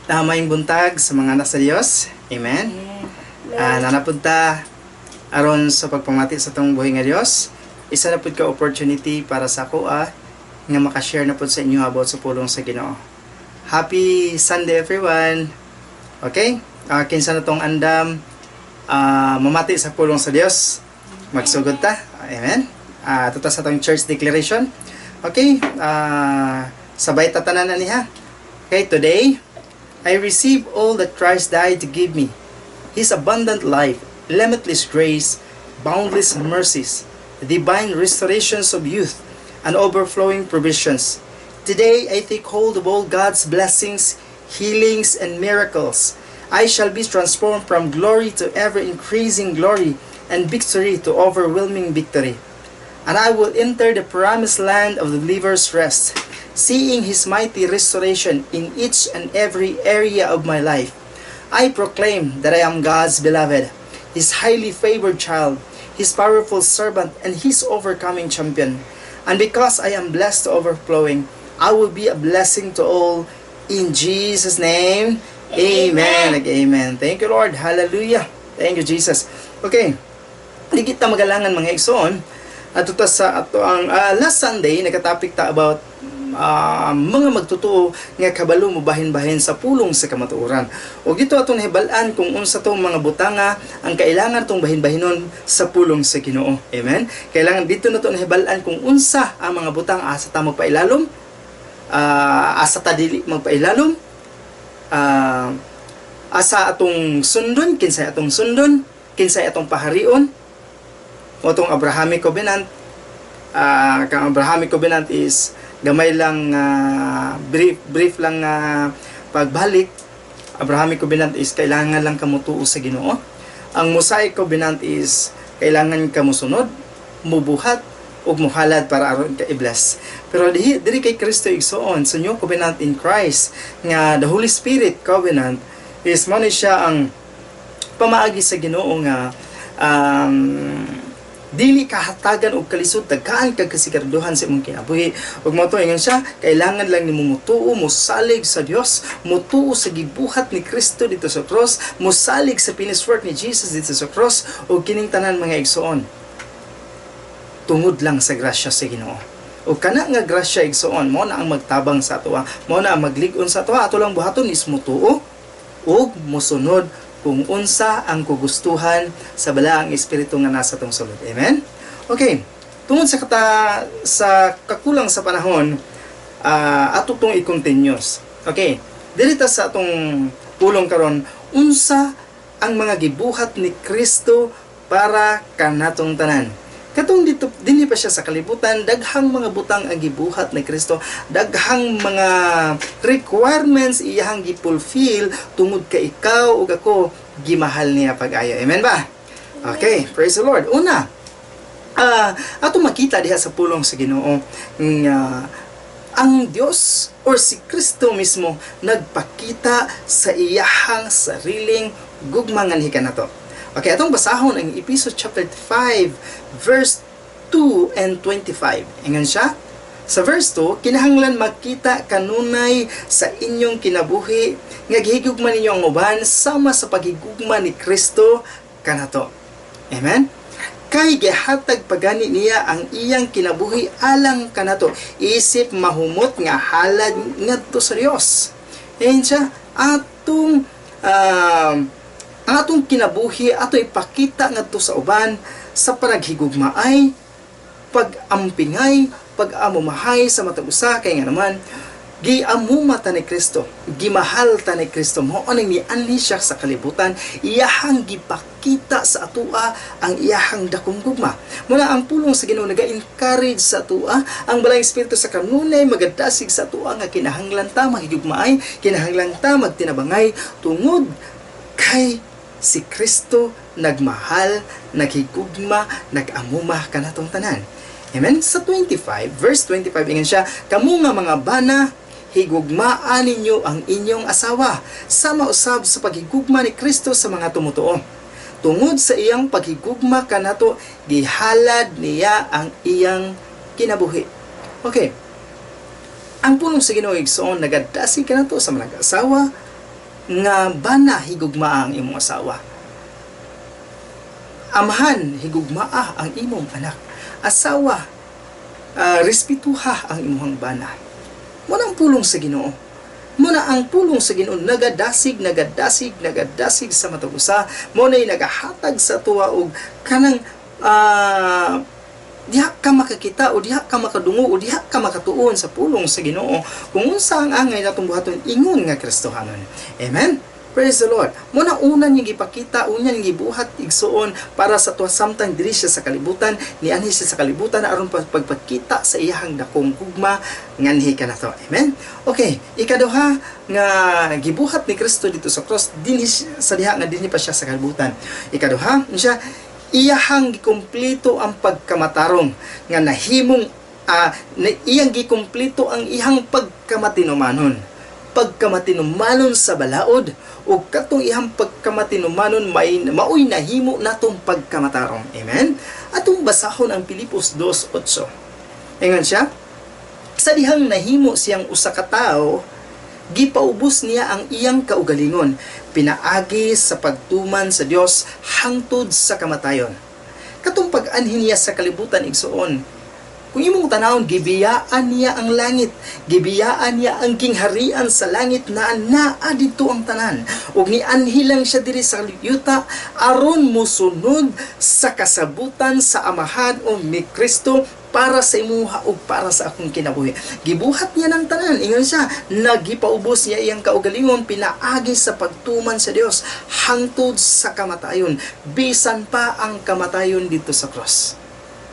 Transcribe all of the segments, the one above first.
Maayong buntag sa mga anak sa Dios. Amen. Nanapunta aron sa pagpamati sa tong buhay nga Dios. Isa na pud ka opportunity para sa ako nga makashare na pud sa inyo about sa pulong sa Ginoo. Happy Sunday everyone. Okay? Kinsa na tong andam mamati sa pulong sa Dios. Magsugod ta. Amen. Tuta sa tong church declaration. Okay? Sabay tatanan na niya. Okay, today I receive all that Christ died to give me. His abundant life, limitless grace, boundless mercies, divine restorations of youth, and overflowing provisions. Today I take hold of all God's blessings, healings, and miracles. I shall be transformed from glory to ever-increasing glory and victory to overwhelming victory. And I will enter the promised land of the believer's rest, seeing His mighty restoration in each and every area of my life. I proclaim that I am God's beloved, His highly favored child, His powerful servant, and His overcoming champion. And because I am blessed to overflowing, I will be a blessing to all. In Jesus' name, Amen. Amen. Thank you, Lord. Hallelujah. Thank you, Jesus. Okay. Ligit na magalangan mga igsoon. At ito sa ato ang last Sunday, nagka-topic ta about mga magtutuo nga kabalo mo bahin-bahin sa pulong sa kamatuoran. O dito atong nahibalaan kung unsa tong mga butanga ang kailangan tong bahin-bahinon sa pulong sa Ginoo. Amen. Kailangan dito na to nahibalaan kung unsa ang mga butang asa ta magpailalom, asa ta dili magpailalom, asa atong sundon, kinsay atong sundon, kinsay atong paharion. O itong Abrahamic Covenant, kang Abrahamic Covenant is gamay lang, brief lang pagbalik. Abrahamic Covenant is kailangan lang kamutuo sa Ginoo. Ang Mosaic Covenant is kailangan ka musunod, mubuhat, ug muhalad para aron ka i-bless. Pero diri kay Kristo igsoon sa new covenant in Christ nga the Holy Spirit covenant is mo ni siya ang pamaagi sa Ginoo nga dili kahatagan og kalisod daghan kag kasiguraduhan sa imong kinabuhi. Ug mo to ingon siya, kailangan lang nimo mutuo, mosalig sa Dios, mutuo sa gibuhat ni Kristo dito sa cross, mosalig sa finished work ni Jesus dito sa cross, ug kining tanan mga igsoon tungod lang sa grasya sa Ginoo. Ug kana nga grasya igsoon mo na ang magtabang sa atoa, mo na ang maglig-on sa atoa. Ato lang buhaton is mutuo ug mosunod kung unsa ang kugustuhan sa balaang espiritu nga nasa tong sulod. Amen? Okay. Tungod sa kakulang sa panahon, ato tong i-continuous. Okay. Dirita sa atong pulong karon, unsa ang mga gibuhat ni Kristo para kanatong tanan. Katong dito dinhi pa siya sa kalibutan, daghang mga butang ang gibuhat ni Kristo, daghang mga requirements iyang gifulfill tungod ka ikaw ug ako gimahal niya pag-ayo. Amen ba? Okay, praise the Lord. Una, ato makita diha sa pulong sa Ginoo nga ang Dios or si Kristo mismo nagpakita sa iyahang sariling gugmangan hikanato. Okay, atong basahon ang Ephesians chapter 5 verse 2 and 25. Ingon siya, sa verse 2, kinahanglan makita kanunay sa inyong kinabuhi nga gihigugma ninyo ang uban sama sa paghigugma ni Kristo kanato. Amen? Kay gihatag pagani niya ang iyang kinabuhi alang kanato, isip mahumot nga halad ngadto sa Dios. Ayan siya, atong kinabuhi ato ipakita ngadto sa uban sa panaghigugmaay, pag-ampingay, pag-amumahay sa matag usa kay nga naman giamuma ta ni Kristo, gimahal ta ni Kristo, mo aning nianli siya sa kalibutan, iyahang gipakita sa atua ang iyahang dakong gugma. Muna ang pulong sa Ginoo naga-encourage sa atua, ang balang espiritu sa kanunay magadasig sa atua nga kinahanglan ta mahigugmaay, kinahanglan ta magtinabangay tungod kay si Kristo nagmahal, naghigugma, nagamuma kanatong tanan. Amen? Sa 25, verse 25, ingon siya, kamu nga mga bana, higugmaan ninyo ang inyong asawa, sama usab sa paghigugma ni Kristo sa mga tumutuo. Tungod sa iyang paghigugma kanato, gihalad niya ang iyang kinabuhi. Okay. Ang pulong sa Ginoo igsoon nagadasi kanato sa mga asawa nga bana higugma ang imong asawa. Amahan higugmaa ang imong anak. Asawa, respetuha ang imong bana. Muna ang pulong sa Ginoo. Muna ang pulong sa Ginoo nagadasig sa matag usa. Muna ay nagahatag sa tuwa og kanang diha ka makakita o diha ka makadungo o diha ka makatuon sa pulong sa Ginoo kung unsa ang angay natong buhaton ingon nga Kristohanon. Amen. Praise the Lord. Muna una niya gipakita, una niya gibuhat igsuon para sa tuwa samtang diri siya sa kalibutan, nianhi siya sa kalibutan aron pagpakita sa iyahang dakong gugma nganhi ka na to. Amen. Okay, ikaduha nga gibuhat ni Kristo dito sa cross dinhi sa diha nga dinhi pa siya sa kalibutan. Ikaduha, siya iyahang gikumpleto ang pagkamatarong nga nahimong iyang gikumpleto ang iyang pagkamatinumanon sa balaod o katong iyang pagkamatinumanon maoy nahimo natong pagkamatarong. Amen. Atong basahon ang Pilipos 2:8. Ingon siya, sa dihang nahimo siyang usa ka tawo, gipaubos niya ang iyang kaugalingon, pinaagi sa pagtuman sa Dios hangtod sa kamatayon. Katong pag-anhin niya sa kalibutan igsuon, kung imong tanawon, gibiyaan niya ang langit, gibiyaan niya ang kingharian sa langit na naa dito ang tanan. Ug nianhilang siya diri sa yuta aron mosunod sa kasabutan sa amahan o ni Kristo para sa imuha ug para sa akong kinabuhi. Gibuhat niya ng tanan, ingon siya, nagipaubos niya iyang kaugalingon, pinaagi sa pagtuman sa Dios hangtod sa kamatayon, bisan pa ang kamatayon dito sa cross.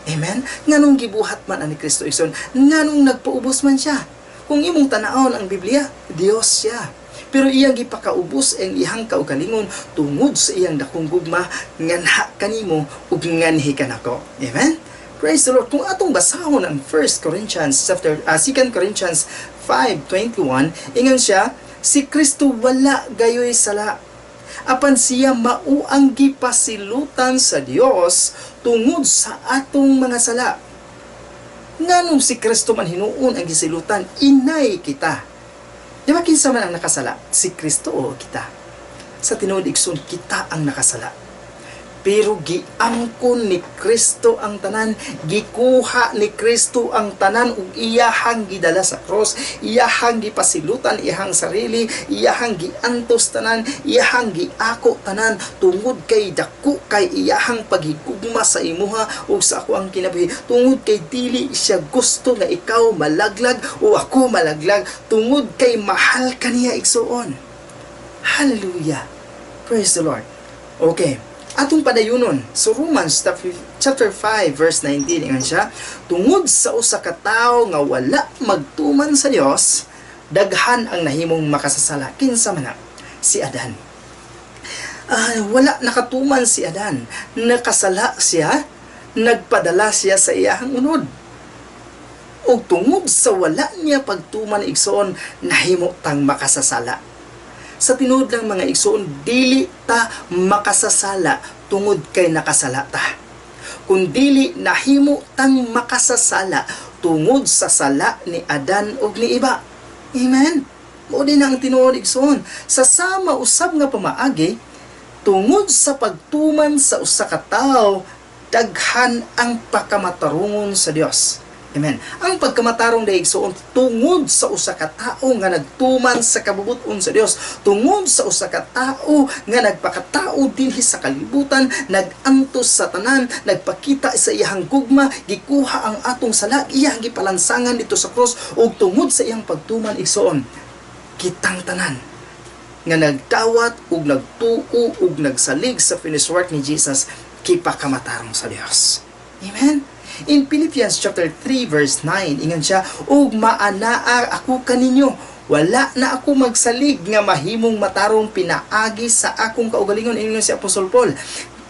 Amen? Nganong gibuhat man ani Kristo ison, nganong nagpaubos man siya. Kung imong tanawon ang Biblia, Dios siya. Pero iyang gipakaubos ang iyang kaugalingon tungod sa iyang dakong gugma nganha kanimo ug nganhi kanako. Amen? Praise the Lord. Kung atong basahon ang 2 Corinthians 5:21, ingon siya, si Kristo wala gayoy sala. Apan siya mao ang gipasilutan sa Dios tungod sa atong mga sala. Nganong si Kristo man hinuon ang gisilutan, inay kita. Di ba kinsa man ang nakasala? Si Kristo o kita? Sa tinuod igsoon, kita ang nakasala. Pero giangkon ni Kristo ang tanan, gikuha ni Kristo ang tanan ug iyahang gidala sa cross, iyahang gipasilutan iyahang sarili, iyahang giantos tanan, iyahang giako tanan tungod kay dako kay iyahang paghigugma sa imuha ug sa ako ang kinabuhi. Tungod kay dili siya gusto nga ikaw malaglag o ako malaglag, tungod kay mahal kaniya igsuon. Hallelujah. Praise the Lord. Okay. Atong padayunon, so Romans chapter 5 verse 19, ingon siya, tungod sa usa ka tawo nga wala magtuman sa Dios, daghan ang nahimong makasasala. Kinsa man na? Si Adan. Wala nakatuman si Adan, nakasala siya, nagpadala siya sa iyahang unod. O tungod sa wala niya pagtuman igsoon, nahimo tang makasasala. Sa tinuod ng mga igsoon, dili ta makasasala tungod kay nakasala ta. Kung dili nahimo tang makasasala tungod sa sala ni Adan ug ni iba. Amen. Mao din ang tinuod igsoon. Sa sama usab nga pamaagi, tungod sa pagtuman sa usa ka tawo, daghan ang pakamatarungon sa Dios. Amen. Ang pagkamatarong daigsoon tungod sa usa ka tawo nga nagtuman sa kabubuton sa Dios, tungod sa usa ka tawo nga nagpakatao dinhi sa kalibutan, nagantos sa tanan, nagpakita sa iyang gugma, gikuha ang atong sala, iyang gipalansangan dito sa cross, ug tungod sa iyang pagtuman igsoon, kitang tanan nga nagdawat ug nagtuo ug nagsalig sa finished work ni Jesus, kipakamatarong sa Dios. Amen. In Philippians chapter 3 verse 9, ingon siya, ug maanaa ako kaninyo, wala na ako magsalig nga mahimong matarong pinaagi sa akong kaugalingon, ingon si Apostol Paul,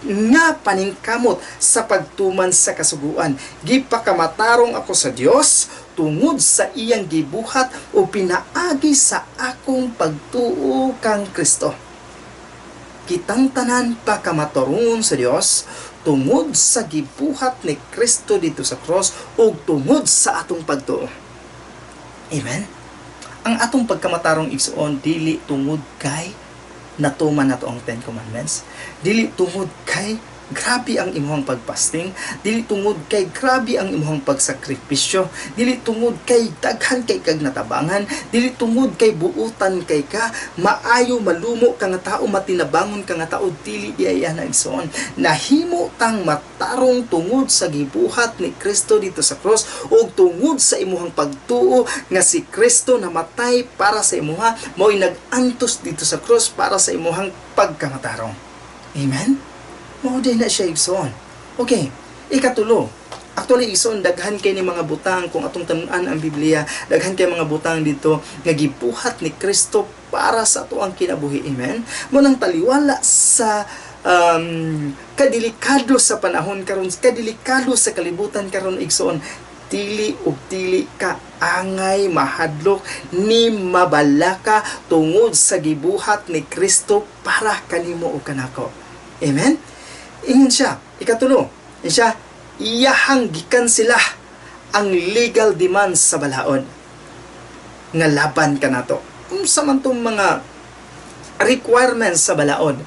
nga paningkamot sa pagtuman sa kasuguan. Gipakamatarong ako sa Dios tungod sa iyang gibuhat o pinaagi sa akong pagtuo kang Kristo. Kitang tanan pakamatarungon sa Dios tungod sa gibuhat ni Kristo dito sa cross o tungod sa atong pagtuo. Amen? Ang atong pagkamatarong igsuon dili tungod kay natuman nato ang Ten Commandments. Dili tungod kay grabe ang imuhang pagpasting, dili tungod kay grabe ang imuhang pagsakripisyo, dili tungod kay daghan kay kag natabangan, dili tungod kay buutan kay ka, maayo malumo ka nga tao, matinabangon ka nga tao, dili di ay ana igsoon. Nahimo tang matarong tungod sa gibuhat ni Kristo dito sa cross, o tungod sa imuhang pagtuo nga si Kristo namatay para sa imuha, mao'y nag-antos dito sa cross para sa imuhang pagkamatarong. Amen? Mao day na siya igsoon. Okay, ikatulo. Actually, igsoon, daghan kay ni mga butang, kung atong tanan ang Biblia, daghan kay mga butang dito nga gibuhat ni Kristo para sa ato ang kinabuhi. Amen? Munang taliwala sa kadelikado sa panahon karon, kadelikado sa kalibutan karon igsoon, dili ka angay mahadlok ni mabalaka tungod sa gibuhat ni Kristo para kanimo o kanako. Amen? Ingon siya, ikatulo, siya, iyahang gikan sila ang legal demands sa balaod nga laban ka nato. Kung samantong mga requirements sa balaod,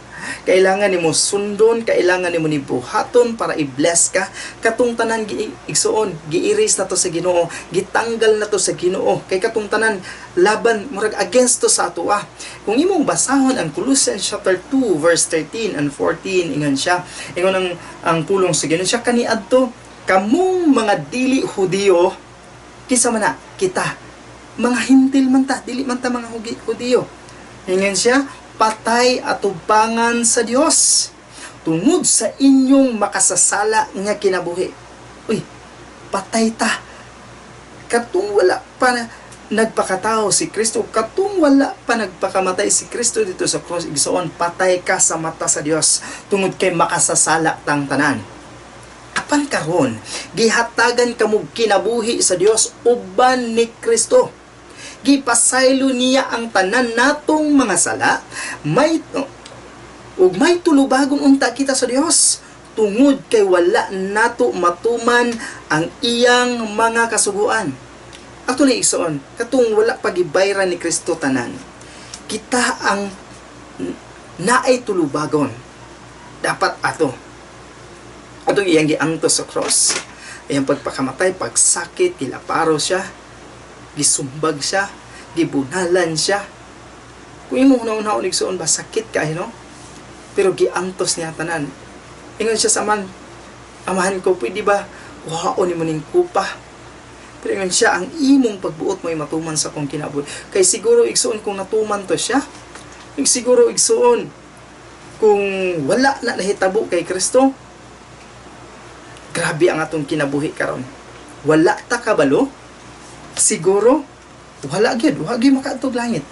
kailangan nimo sundon, kailangan nimo ni buhaton para i-bless ka. Katong tanan igsuon, gi-erase na to sa Ginoo, gitanggal na to sa Ginoo. Kay katong tanan laban murag against to sa ato. Kung imong basahon ang Colossians chapter 2 verse 13 and 14, ingon siya, ingon ang pulong sa Ginoo siya kaniadto, kamong mga dili Hudiyo, kisa man na kita mga hintil man ta, dili man ta mga Hudiyo. Ingon siya, patay at tubangan sa Dios tungod sa inyong makasasala nga kinabuhi. Uy, patay ta. Katong wala pa nagpakatao si Kristo, katong wala pa nagpakamatay si Kristo dito sa cross, igsoon, patay ka sa mata sa Dios tungod kay makasasala tang tanan. Apan karon, gihatagan kamo kinabuhi sa Dios uban ni Kristo. Gipasaylo niya ang tanan natong mga sala, may tulubagon unta kita sa Dios tungod kay wala nato matuman ang iyang mga kasuguan. Actually, igsoon, katong wala pagibayran ni Kristo tanan, kita ang naay tulubagon. Dapat atong iyang giangtos sa cross, iyang pagpakamatay, pagsakit, kilaparo siya, gisumbag siya, gibunalan siya. Kung imong una-una igsoon ba, sakit ka, no? Pero giantos niya tanan. Ingon siya sa man, amahan ko, pwede ba waon mo ning kupa? Pero ingon siya, ang imong pagbuot mo'y matuman sa kong kinabuhi. Kay siguro igsoon kung natuman to siya, siguro igsoon kung wala na nahitabo kay Kristo, grabe ang atong kinabuhi karon. Wala ta kabalo, siguro wala gyud makaadtog langit.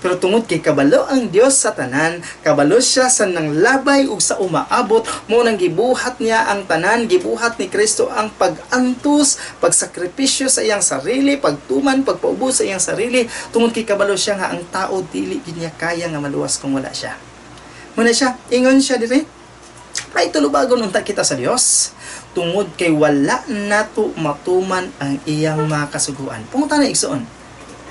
Pero tungod kay kabalo ang Dios sa tanan, kabalo siya sa nanglabay ug sa umaabot, mo nang gibuhat niya ang tanan, gibuhat ni Kristo ang pag-antos, pagsakripisyo sa iyang sarili, pagtuman, pagpaubos sa iyang sarili, tungod kay kabalo siya nga ang tao dili gid niya kaya nga maluwas kung wala siya. Muna siya, ingon siya diri, ay tulubagon unta kita sa Dios tungod kay wala nato matuman ang iyang mga kasuguan. Pungutan na igsoon,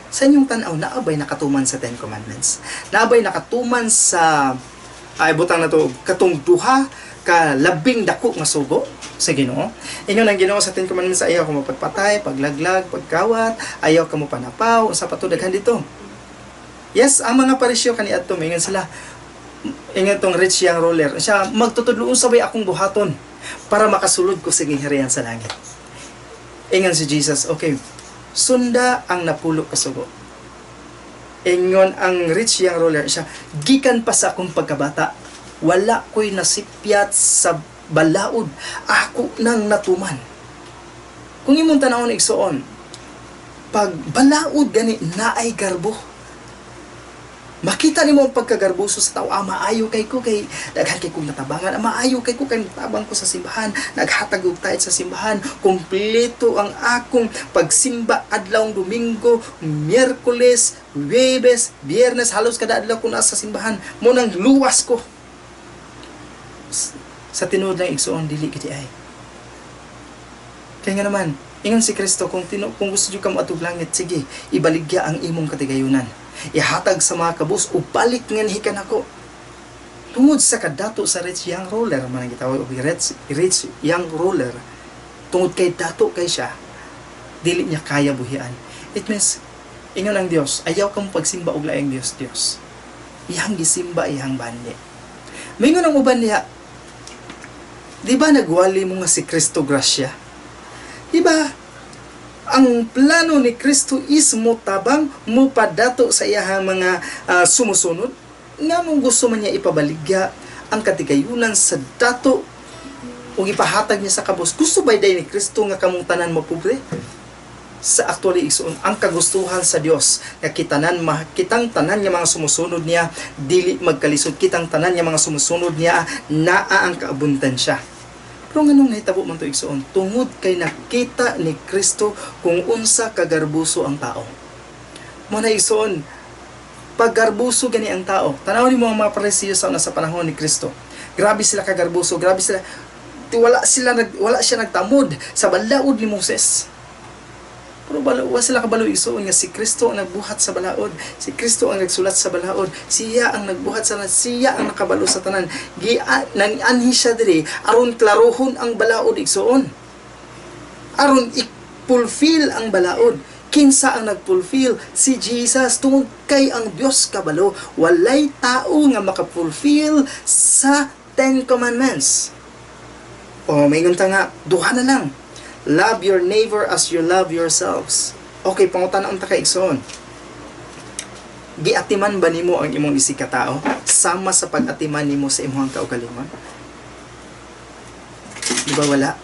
sa inyong tanaw, naabay nakatuman sa Ten Commandments? Naabay nakatuman sa butang na to, katong duha ka labing dako nga sugo sa Ginoo? Ingon ang Ginoo sa Ten Commandments, ayaw ka mo pagpatay, paglaglag, pagkawat, ayaw ka mo panapaw, sa patudaghan dito. Yes, ang mga parisyo kaniadto, ingon sila, ingon tong rich young ruler, siya, magtutudloon sabay akong buhaton para makasulod ko sa gingharian sa langit. Ingon si Jesus, okay, sunda ang napulo kasugo. Ingon ang rich young ruler, siya, gikan pa sa akong pagkabata, wala ko'y nasipyat sa balaod, ako nang natuman. Kung imong tanawon igsoon, pag balaod gani naay garbo, makita nimo ang pagkagarbuso sa tao, maayo kay ko, kay daghan kay kong natabangan, maayo kay ko, kay natabang ko sa simbahan, naghatag og tayt sa simbahan, kumpleto ang akong pagsimba adlawng Domingo, Miyerkules, Huwebes, Biyernes, halos kada adlaw ko nasa simbahan, mo nang luwas ko. Sa tinuod lang igsoon, dili kiti ay. Kaya nga naman, ingon si Kristo, kung gusto nyo ka maatog langit, sige, ibaligya ang imong katigayunan. Ihatag sa mga kabus, o balik nga hikan ako. Tungod sa kadato sa rich young ruler, man ang gitawag og rich young ruler, tungod kay dato kay siya, dili niya kaya buhian. It means, ingon ang Dios, ayaw kang pagsimba og laing Dios. Iyang gisimba, iyang bandi. Mingon ang uban niya, di ba nagwali mo nga si Kristo Gracia? Di ba, ang plano ni Kristo is mo tabang, mo padato sa iyang mga sumusunod, nga mong gusto man niya ipabaligya ang katigayunan sa dato o ipahatag niya sa kabos. Gusto ba day ni Kristo nga kamong tanan mapobre? Sa actually igsoon ang kagustuhan sa Dios nga kitang tanan nga mga sumusunod niya dili magkalisod, kitang tanan nga mga sumusunod niya naa ang kaabundansya. Pero nganong nahitabo man to igsoon? Tungod kay nakita ni Kristo kung unsa kagarbuso ang tao. Mo na igsoon, paggarbuso gani ang tao. Tanawon mo ang mga Parisiyo sa panahon ni Kristo. Grabe sila kagarbuso, grabe sila, wala siya nagtamod sa balaod ni Moses. Pero wala sila kabalo igsoon nga si Kristo ang nagbuhat sa balaod, si Kristo ang nagsulat sa balaod, siya ang nagbuhat sa tanan, siya ang nakabalo sa tanan. Nang-anhi siya diri aron klarohon ang balaod igsoon, aron i-fulfill ang balaod. Kinsa ang nag-fulfill? Si Jesus. Tungod kay ang Dios kabalo, walay tao nga maka-fulfill sa 10 Commandments. O may ngunta nga, duha na lang. Love your neighbor as you love yourselves. Okay, pangutan ang takaigsoon. Giatiman ba nimo ang imong isikatao sama sa pag-atiman nimo sa imong kaugalingon? Di ba wala?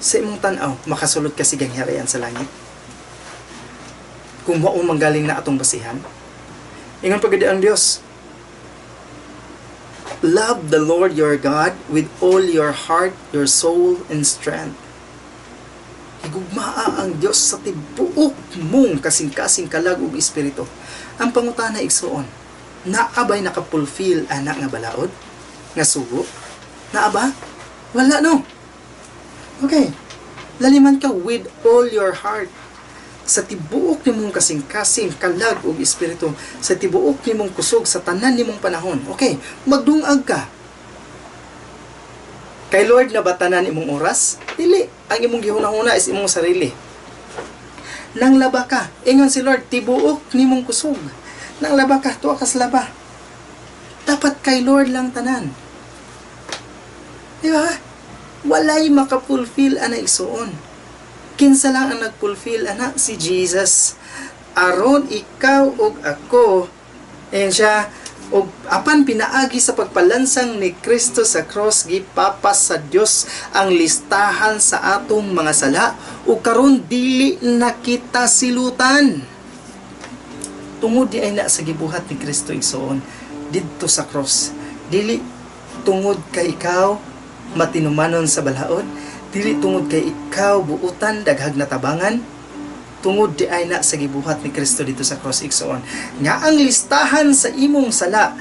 Sa imong tan-aw, makasulod ka sigang harian sa langit. Kung mao manggaling na atong basihan. Ingon pagadi ang Dios. Love the Lord your God with all your heart, your soul, and strength. Higugmaa ang Dios sa tibuok mong kasing-kasing kalag ug espiritu. Ang pangutana igsoon, naabay nakapulfill anak nga balaod? Nga sugo? Naaba? Wala no. Okay. Laliman ka with all your heart. Sa tibuok nimong kasing-kasing kalag ug espiritu, sa tibuok nimong kusog sa tanan nimong panahon. Okay, magdungag ka. Kay Lord na ba tanan imong oras? Dili. Ang imong gihunahuna is imong sarili. Nang laba ka, ingon si Lord, tibuok nimong kusog. Nang laba ka, tuwa ka sa laba. Dapat kay Lord lang tanan. Di ba? Walay makapulfill ana igsoon. Kinsa lang ang nagpulfill anak? Si Jesus. Aron ikaw ug ako, ayan siya, ug apan pinaagi sa pagpalansang ni Kristo sa cross, gipapas sa Dios ang listahan sa atong mga sala, ug karon dili na kita silutan. Tungod di ay na sa gibuhat ni Kristo igsoon didto sa cross. Dili tungod kay ikaw matinumanon sa balaod, dili tungod kay ikaw buutan daghag na tabangan, tungod di ay na sa gibuhat ni Kristo dito sa cross igsoon nga ang listahan sa imong sala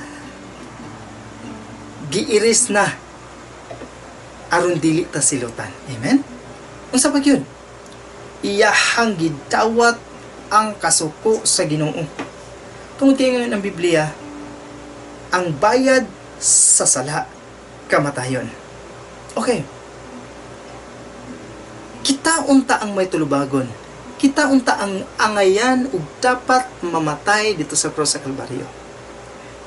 giiris na aron dili ta silutan. Amen. Unsa pa gyud? Iyahang gidawat ang kasuko sa Ginoo. Tungod kay ngayon ang Biblia, ang bayad sa sala kamatayon. Okay. Kita unta ang may tulubagon. Kita unta ang angayan ug dapat mamatay dito sa cross sa Kalbaryo.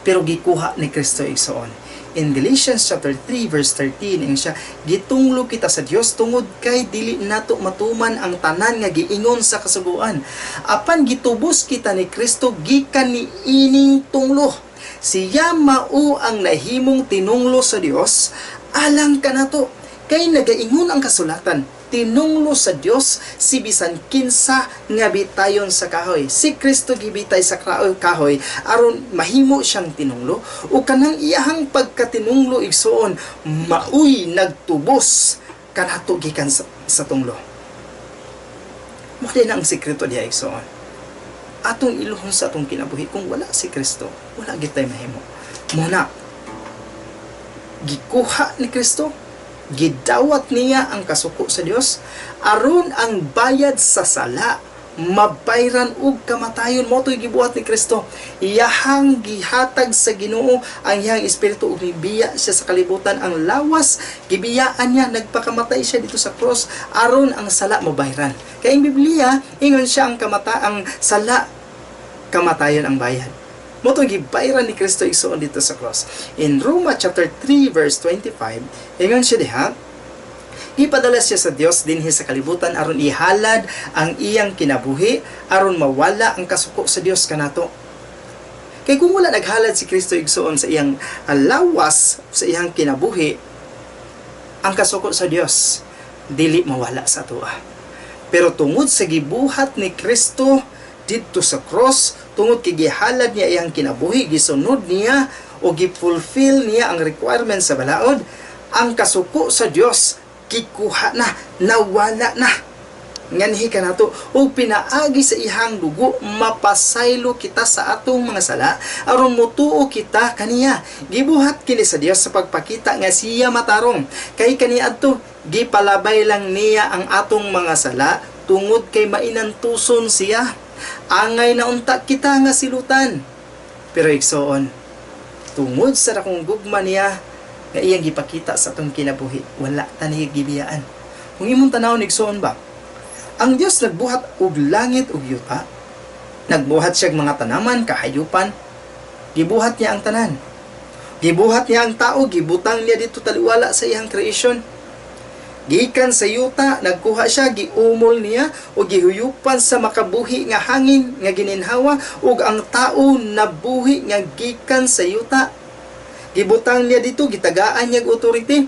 Pero gikuha ni Kristo igsoon. In Galatians chapter 3 verse 13 ing siya, gitunglo kita sa Dios tungod kay dili nato matuman ang tanan nga giingon sa kasuguan. Apan gitubos kita ni Kristo gikan ni ining tunglo. Siya mao ang nahimong tinunglo sa Dios alang kanato. Kay nagaingon ang kasulatan, tinunglo sa Dios si bisan kinsa nga bitayon sa kahoy. Si Kristo gibitay sa kahoy aron mahimo siyang tinunglo, o kanang iyahang pagkatinunglo igsoon maoy nagtubos kanato gikan sa tunglo. Mo din ang sekreto diha igsoon. Atong iluhon sa atong kinabuhi, kung wala si Kristo, wala gitay mahimo. Muna gikuha ni Kristo, gidawat niya ang kasuko sa Dios aron ang bayad sa sala mabayran ug kamatayon. Mo to'y gibuhat ni Kristo. Iyahang gihatag sa Ginoo ang iyang espiritu ug gibiya siya sa kalibutan. Ang lawas gibiyaan niya, nagpakamatay siya dito sa cross aron ang sala mabayran. Kaya ang Biblia ingon siya ang sala kamatayon ang bayad. Mo to'y gibayran ni Kristo igsoon dito sa cross. In Roma chapter 3 verse 25 ingon siya diha, ipadala siya sa Dios dinhi sa kalibutan aron ihalad ang iyang kinabuhi, aron mawala ang kasuko sa Dios kanato. Kay kung wala naghalad si Kristo igsoon sa iyang lawas, sa iyang kinabuhi, ang kasuko sa Dios dili mawala sa atoa. Pero tungod sa gibuhat ni Kristo dito sa cross, tungod kay gihalad niya iyang kinabuhi, gisunod niya o gifulfill niya ang requirements sa balaod, ang kasuko sa Dios kikuha na, nawala na. Nganhi ka nato, o pinaagi sa ihang dugo, mapasaylo kita sa atong mga sala, aron mutuo kita kaniya. Gibuhat kini sa Dios sa pagpakita nga siya matarong. Kay kaniadto, gipalabay lang niya ang atong mga sala, tungod kay mainantuson siya. Angay na unta kita nga silutan. Pero igsoon, tungod sa dakong gugma niya, nga iyang gipakita sa atong kinabuhi, wala tani gibiyaan. Kung imong tanawon igsoon ba, ang Dios nagbuhat og langit ug yuta, nagbuhat siya mga tanaman, kahayupan, gibuhat niya ang tanan. Gibuhat niya ang tao, gibutang niya dito taliwala sa iyang creation. Gikan sa yuta, nagkuha siya, giumol niya o gihuyupan sa makabuhi nga hangin nga gininhawa, ug ang tao nabuhi nga gikan sa yuta. Gibutang niya dito, gitagaan niya authority.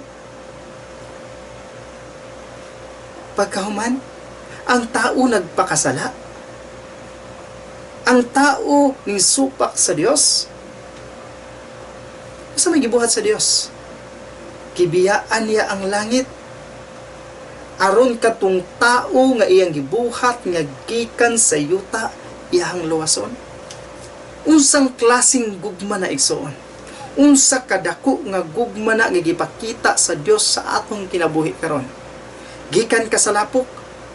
Pagkahuman, ang tao nagpakasala. Ang tao ning supak sa Dios. Asa may gibuhat sa Dios? Gibiyaan niya ang langit aron katong tao nga iyang gibuhat nga gikan sa yuta iyang luwason. Unsang klaseng gugma na igsoon? Unsa kadako nga gugma na nga gipakita sa Dios sa atong kinabuhi karon? Gikan ka sa lapok,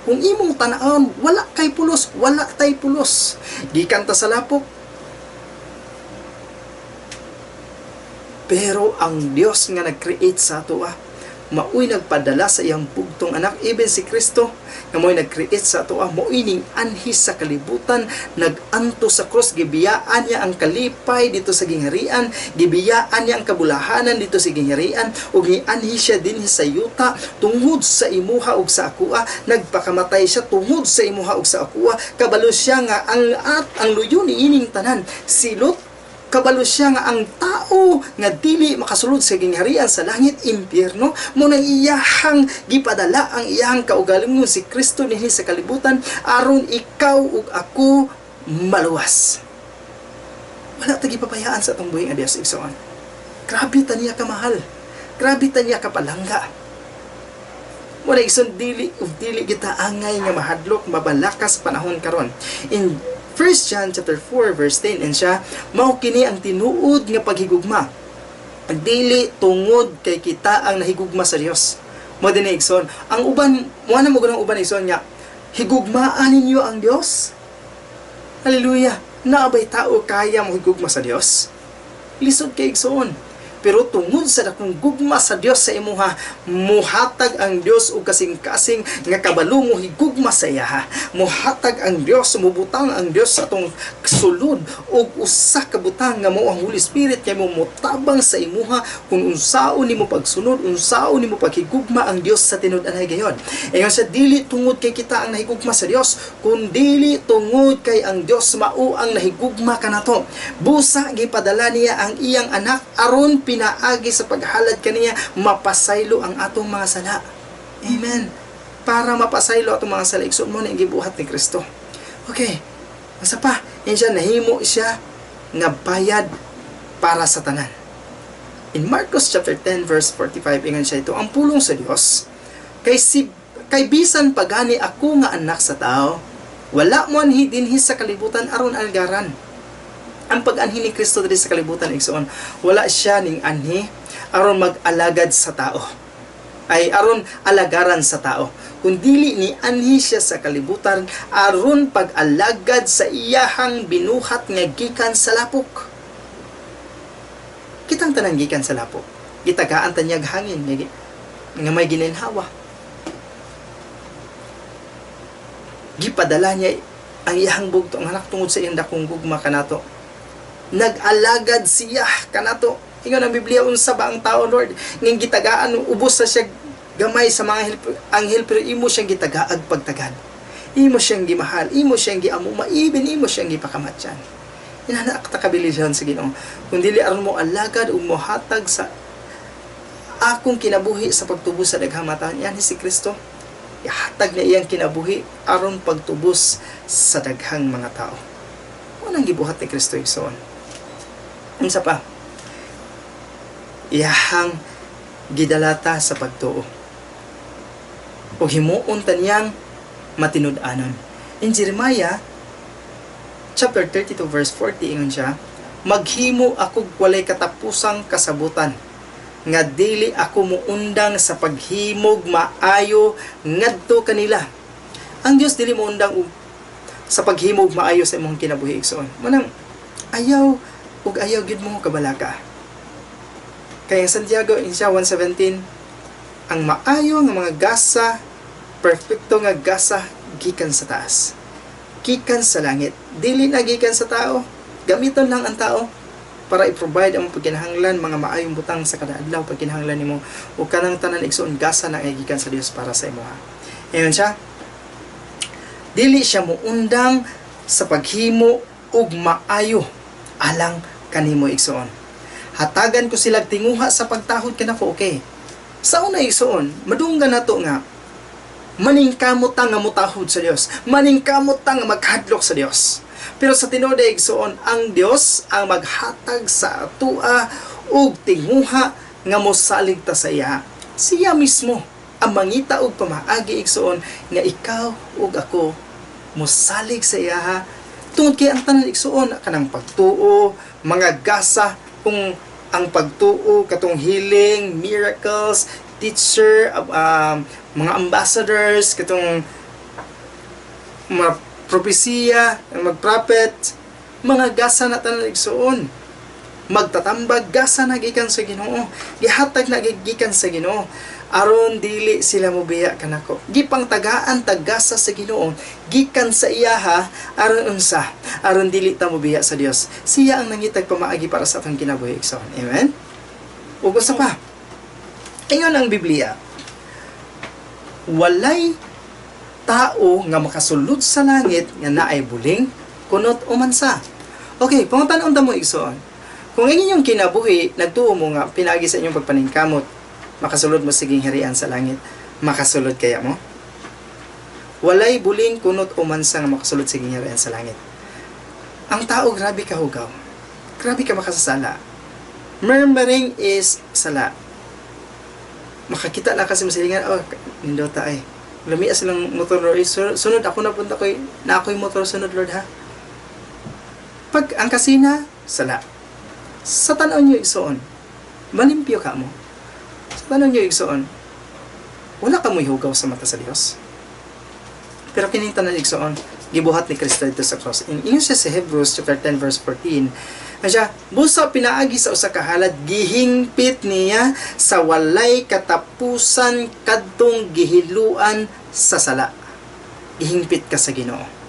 kung imong tan-awon, wala kay pulos, wala tay pulos. Gikan ta sa lapok. Pero ang Dios nga nag-create sa ato, maoy nagpadala sa iyang bugtong anak, even si Kristo, nga mo'y nag-create sa ato, mo'y ning anhi sa kalibutan, nag-anto sa cross, gibiyaan niya ang kalipay dito sa gingharian, gibiyaan niya ang kabulahanan dito sa gingharian, ug gianhi siya din sa yuta, tungod sa imuha ug sa akua, nagpakamatay siya tungod sa imuha ug sa akua, kabalo siya nga ang luyo ni ining tanan, silot, kabalo siya nga ang tao nga dili makasulod sa gingharian sa langit, impyerno, mo nang iyahang gipadala ang iyahang kaugalingon si Kristo dinhi sa kalibutan aron ikaw ug ako maluwas. Wala ta gipapayaan sa atong buhing Dios igsoon. Grabe ta niya ka mahal. Grabe ta niya ka palangga. Mo na igsoon dili kita angay nga mahadlok mabalakas panahon karon. In 1 John chapter 4 verse 10 and siya, mao kini ang tinuod nga paghigugma. Dili tungod kay kita ang nahigugma sa Dios. Mo dinhi igsoon, ang uban, mo na mo gunang uban igsoon niya, higugmaan ninyo ang Dios. Hallelujah. Naabay tao kaya mo higugma sa Dios? Lisod kay igsoon. Pero tungod sa dakong gugma sa Dios sa imuha, muhatag ang Dios og kasing-kasing nga kabalo mo higugma sa iya. Muhatag ang Dios, mubutang ang Dios sa atong sulod og usa ka butang nga mao ang Holy Spirit kay mo motabang sa imuha kung unsaon nimo pagsunod, unsaon nimo paghigugma ang Dios sa tinud-anay gayon. Ingon sa dili tungod kay kita ang nahigugma sa Dios, kundi tungod kay ang Dios mao ang nahigugma kanato. Busa gipadala niya ang iyang anak aron pinaagi sa paghalad kaniya mapasaylo ang atong mga sala. Amen. Para mapasaylo atong mga sala, igsoon mo na gibuhat ni Kristo. Okay. Asa pa? Yan siya, nahimo siya nga bayad para sa tanan. In Marcos chapter 10 verse 45, ingon siya ito, ang pulong sa Dios kay bisan pagani ako nga anak sa tao, wala mo anhi dinhi sa kalibutan aron algaran. Ang pag-anhi ni Kristo diri sa kalibutan igsoon, wala siya ning anhi aron mag-alagad sa tao. Ay aron alagaran sa tao, kundili ni anhi siya sa kalibutan aron pag-alagad sa iyahang binuhat nga gikan sa lapok. Kitang tanan gikan sa lapok. Gitagaan tanyag hangin nga may gininhawa. Gipadala niya ang iyahang bugto ang anak tungod sa iyang dakong gugma kanato. Nag-alagad siya kanato. Ingon ang Biblia, unsa ba ang tao, Lord? Nging gitagaan, ubos sa siya gamay sa mga anghel, pero imo siyang gitagaag pagtagad. Imo siyang gimahal, imo siyang giamuma, even imo siyang gipakamatyan. Inanak ta kabilisan sa Ginoo. Kung dili aron mo alagad ug mohatag sa akong kinabuhi sa pagtubos sa daghang matahan, yan si Kristo. Ihatag na iyang kinabuhi aron pagtubos sa daghang mga tao. Unang gibuhat ni Kristo igsoon. Unsa pa? Iyahang gidalata sa pagtuo. O himuon taniyang matinud-anon. In Jeremiah chapter 32 verse 40 ingon siya, maghimo ako walay katapusang kasabutan, nga dili ako muundang sa paghimog maayo ngadto kanila. Ang Dios dili muundang sa paghimog maayo sa imong kinabuhi igsoon. Manang ayaw ug ayaw gid mo kabalaka. Kaya Santiago in siya 1:17, ang maayo nga mga gasa, perfecto nga gasa gikan sa taas, gikan sa langit, dili na gikan sa tao. Gamiton lang ang tao para i-provide ang pagkinahanglan, mga maayong butang sa kada adlaw pagkinahanglan nimo, ug kanang tanan igsoon gasa na gikan sa Dios para sa imo. Ayon siya, dili siya muundang sa paghimo ug maayo alang kanimo igsoon. Hatagan ko sila tinguha sa pagtahod kanako, okay. Sa una igsoon, madunggan nato nga maningkamot nga mutahod sa Dios, maningkamot nga maghadlok sa Dios. Pero sa tinuod igsoon, ang Dios ang maghatag sa atua og tinguha nga mosalig ta sa iya. Siya mismo ang mangita og pamaagi igsoon nga ikaw ug ako mosalig sa iya. Tungod kay ang tanan igsoon kanang pagtuo, mga gasa, kung ang pagtuo, katong healing, miracles, teacher, mga ambassadors, katong mga propesya, mag-prophet, mga gasa na tanan igsoon. Magtatambag, gasa na gikan sa Ginoo. Gihatag na gikan sa Ginoo. Aron dili sila mobiya kanako. Gipang tagaan taggasa sa Ginoo, gikan sa iyaha aron unsa? Aron dili ta mobiya sa Dios. Siya ang nangitag pamaagi para sa atong kinabuhi igsoon. Amen. Ug usa pa. Ingon ang Biblia, walay tao nga makasulod sa langit nga naay buling, kunot o mansa. Okay, pangutan-on ta mo igsoon. Kung inyong kinabuhi, nagtuo mo nga pinaagi sa inyong pagpaningkamot, makasulod mo siging harian sa langit, makasulod kaya mo? Walay buling, kunot o mansa nga makasulod siging harian sa langit. Ang tao, grabe ka hugaw. Grabe ka makasasala. Murmuring is sala. Makakita na kasi masilingan, oh, nindota ay. Lamia silang motor, Lord. Sunod, ako napunta ko, na ako'y motor, sunod, Lord, ha? Pag ang kasina, sala. Sa tanaw nyo igsoon, malimpyo ka mo. Sa tanaw nyo igsoon, wala ka mo ihugaw sa mata sa Diyos. Pero kining tanan igsoon, gibuhat ni Kristo dito sa cross. Ingon siya sa Hebrews chapter 10 verse 14. Asya, busa pinaagi sa usa ka halad, gihingpit niya sa walay katapusan kadtong gihiluan sa sala. Gihingpit ka sa Ginoo.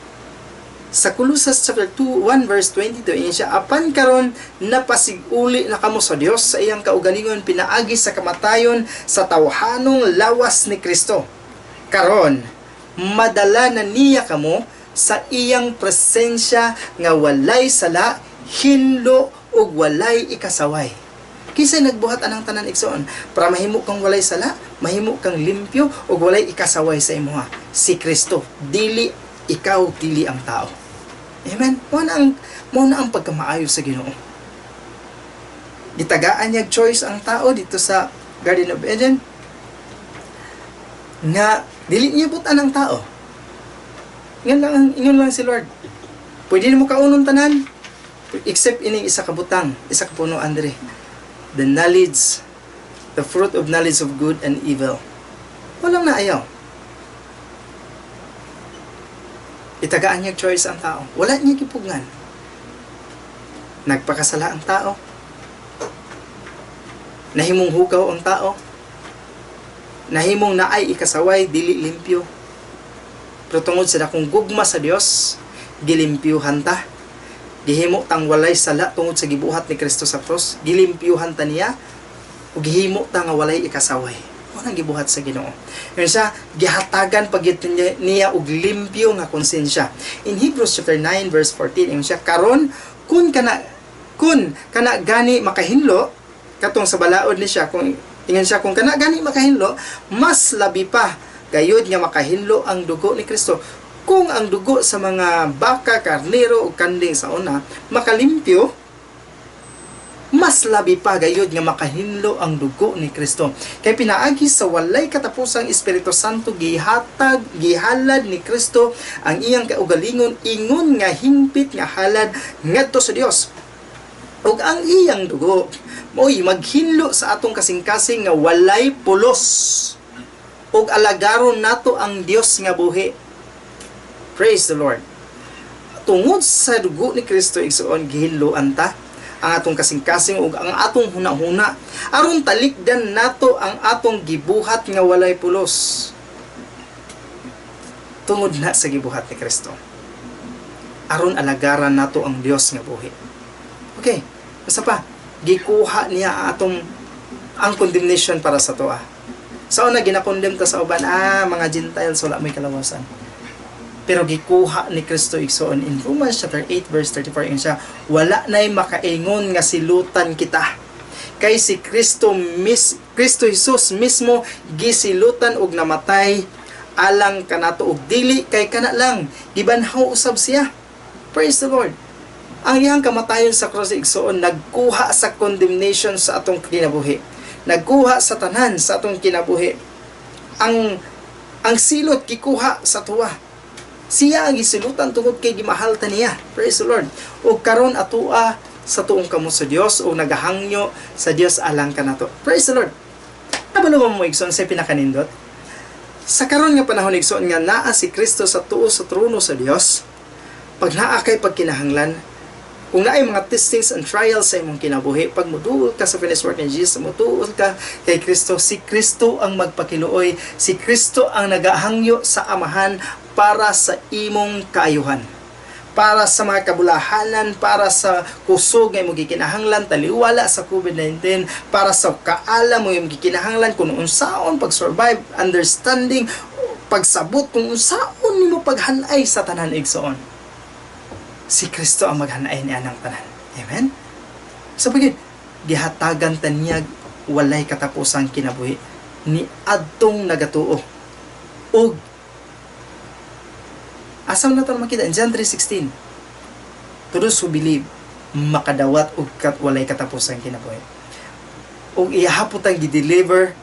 Sa Colossus chapter 1 verse 22, ingon siya, apan karon napasiguli na kamo sa Dios sa iyang kaugalingon, pinaagi sa kamatayon sa tawhanong lawas ni Kristo. Karon madala na niya kamo sa iyang presensya nga walay sala, hinlo ug walay ikasaway. Kinsa nagbuhat anang tanan igsoon para mahimo kang walay sala, mahimo kang limpyo ug walay ikasaway sa imuha? Si Kristo, dili ikaw, dili ang tao. Amen. Mo na ang pagkamaayo sa Ginoo. Gitagaan niya choice ang tao dito sa Garden of Eden nga dili niya butan ang tao. Ingon lang si Lord. Pwede mo kaunon tanan except ining isa ka butang, isa ka puno andre. The fruit of knowledge of good and evil. Walang naayaw. Itagaan niya choice ang tao. Wala niya gipugngan. Nagpakasala ang tao. Nahimong hugaw ang tao. Nahimong naay ikasaway, dili limpyo. Pero tungod sa dakong gugma sa Dios, gilimpyuhan ta. Gihimo tang walay sala tungod sa gibuhat ni Kristo sa cross. Gilimpyuhan ta niya. O gihimo ta nga walay ikasaway. Walang gibuhat sa Ginoo. Yun siya, gihatagan pagit niya og limpyo nga konsensya. In Hebrews chapter 9 verse 14, yun siya, karon kun kana gani makahinlo, katong sa balaod ni siya, kung ingon siya, kung kana gani makahinlo, mas labi pa gayud nga makahinlo ang dugo ni Kristo. Kung ang dugo sa mga baka, karnero o kanding sa una makalimpyo, mas labi pa gayud nga makahinlo ang dugo ni Kristo. Kay pinaagi sa walay katapusang Espiritu Santo, gihalad ni Kristo ang iyang kaugalingon, ingon nga hingpit nga halad ngadto sa Dios. Ug ang iyang dugo mo'y maghinlo sa atong kasing-kasing nga walay pulos. Ug alagaron nato ang Dios nga buhi. Praise the Lord. Tungod sa dugo ni Kristo, igsoon gihinloan ta ang atong kasing-kasing ug ang atong hunahuna aron talikdan nato ang atong gibuhat nga walay pulos. Tungod na sa gibuhat ni Kristo, aron alagaran nato ang Dios nga buhi. Okay, basta pa gikuha niya ang condemnation para sa toa. Sa una ginakondem ta sa uban, mga Gentiles wala may kalawasan. Pero gikuha ni Kristo igsoon in Romans chapter 8 verse 34 yun siya, wala na'y makaingon nga silutan kita. Kay si Kristo Jesus mismo gisilutan og namatay alang kanato og dili kay kana lang gibanhaw usab siya. Praise the Lord. Ang iyang kamatayon sa cross igsoon nagkuha sa condemnation sa atong kinabuhi. Nagkuha sa tanan sa atong kinabuhi. Ang silot gikuha sa tuwa. Siya ang gisilutan tungod kay gimahal ta niya. Praise the Lord. O karon atua sa tuong kamo sa Dios o nagahangyo sa Dios alang kanato. Praise the Lord. Nabalo mo igsoon sa pinakanindot. Sa karon nga panahon igsoon nga naa si Kristo sa tuo sa trono sa Dios. Pag naa kay pagkinahanglan, kung naay mga testings and trials sa imong kinabuhi, pag muduol ka sa finished work ni Jesus, muduol ka kay Kristo, si Kristo ang magpakiluoy, si Kristo ang nagahangyo sa amahan para sa imong kaayuhan, para sa mga kabulahanan, para sa kusog nga imong gikinahanglan, taliwala sa COVID-19, para sa kaala mo imong gikinahanglan, kung unsaon pag-survive, understanding, pagsabot, kung unsaon nimo paghanay sa tanan igsoon. Si Kristo ang maghanay niya ng tanan. Amen? So, pagid, gihatagan ta niya walay katapusang kinabuhi ni adtong nagatuo. O asam na ito makita in John 3:16. To those who believe, makadawat og walay katapusang kinabuhi. O ihapot ang gi-deliver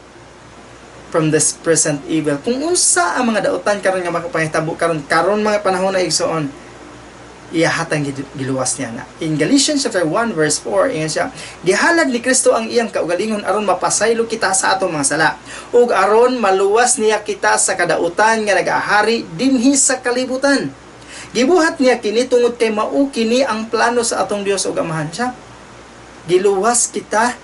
from this present evil. Kung unsa ang mga dautan karon nga makapahitabo karon mga panahon na igsoon, iyahatang giluwas niya na. In Galatians chapter 1 verse 4, ingon siya, gihalad ni Kristo ang iyang kaugalingon aron mapasaylo kita sa atong mga sala, ug aron maluwas niya kita sa kadautan nga nagahari dinhi sa kalibutan. Gibuhat niya kini tungod kay mao kini ang plano sa atong Dios ug Amahan siya. Giluwas kita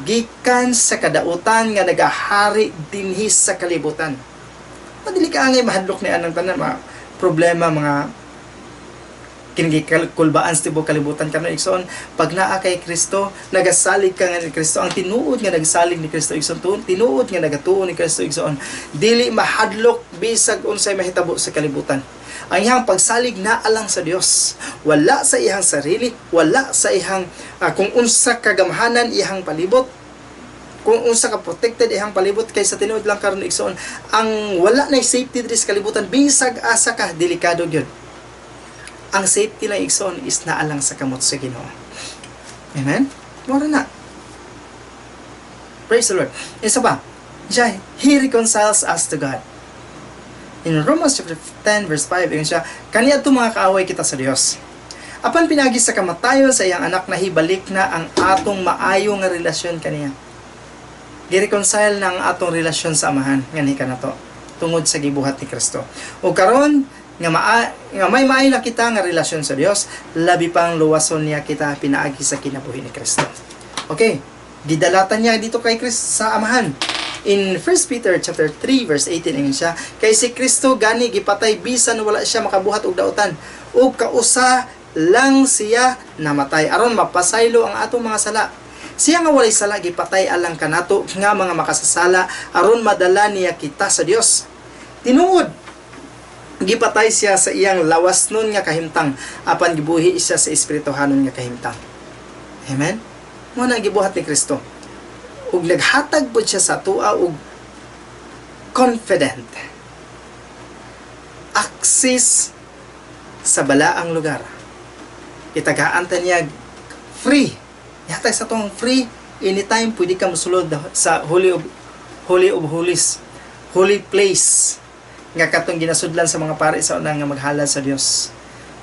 gikan sa kadautan nga nagahari dinhi sa kalibutan. Madili ka angay mahadlok ni anang tanan mga problema, mga kinigikulbaan sa tibuok kalibutan karon igsoon. Pag naa kay Kristo, nagasalig ka nga ni Kristo, ang tinuod nga nagsalig ni Kristo igsoon, tinuod nga nagatuo ni Kristo igsoon, dili mahadlok bisag unsay mahitabo sa kalibutan. Ang iyang pagsalig na alang sa Dios, wala sa iyang sarili, wala sa iyang kung unsa kagamhanan iyang palibot, kung unsa ka protected iyang palibot, kay sa tinuod lang karon igsoon, ang wala na safety diri sa kalibutan bisag asa ka delikado gyud. Ang safety lang igsoon is naalang sa kamot sa Ginoo. Amen? Mura na. Praise the Lord. Isa pa, He reconciles us to God. In Romans chapter 10 verse 5, yun siya, kaniya ito mga kaaway kita sa Dios. Apan pinagi sa kamatayon sa iyang anak, nahibalik na ang atong maayo nga relasyon kaniya. Gi-reconcile na ang atong relasyon sa Amahan. Nga ka na to. Tungod sa gibuhat ni Kristo. O karon nga may maayo na kita nga relasyon sa Dios, labi pang luwason niya kita pinaagi sa kinabuhi ni Kristo. Okay, gidalatan niya dito kay Kristo sa Amahan. In 1 Peter chapter 3 verse 18 ingon siya, kay si Kristo gani gipatay bisan wala siya makabuhat og daotan, ug kausa lang siya namatay aron mapasaylo ang atong mga sala. Siya nga walay sala gipatay alang kanato nga mga makasasala aron madala niya kita sa Dios. Tinuod gipatay siya sa iyang lawas nun nga kahimtang apan gibuhi siya sa espirituhanon nga kahimtang. Amen. Mo na gibuhat ni Kristo. Ug naghatag po siya sa tua ug confident access sa balaang lugar. Itagaan ta niya free. Yatag sa tong free anytime pwede ka mosulod sa Holy of Holies, holy place nga katong ginasudlan sa mga pari sa unang nga maghalad sa Dios.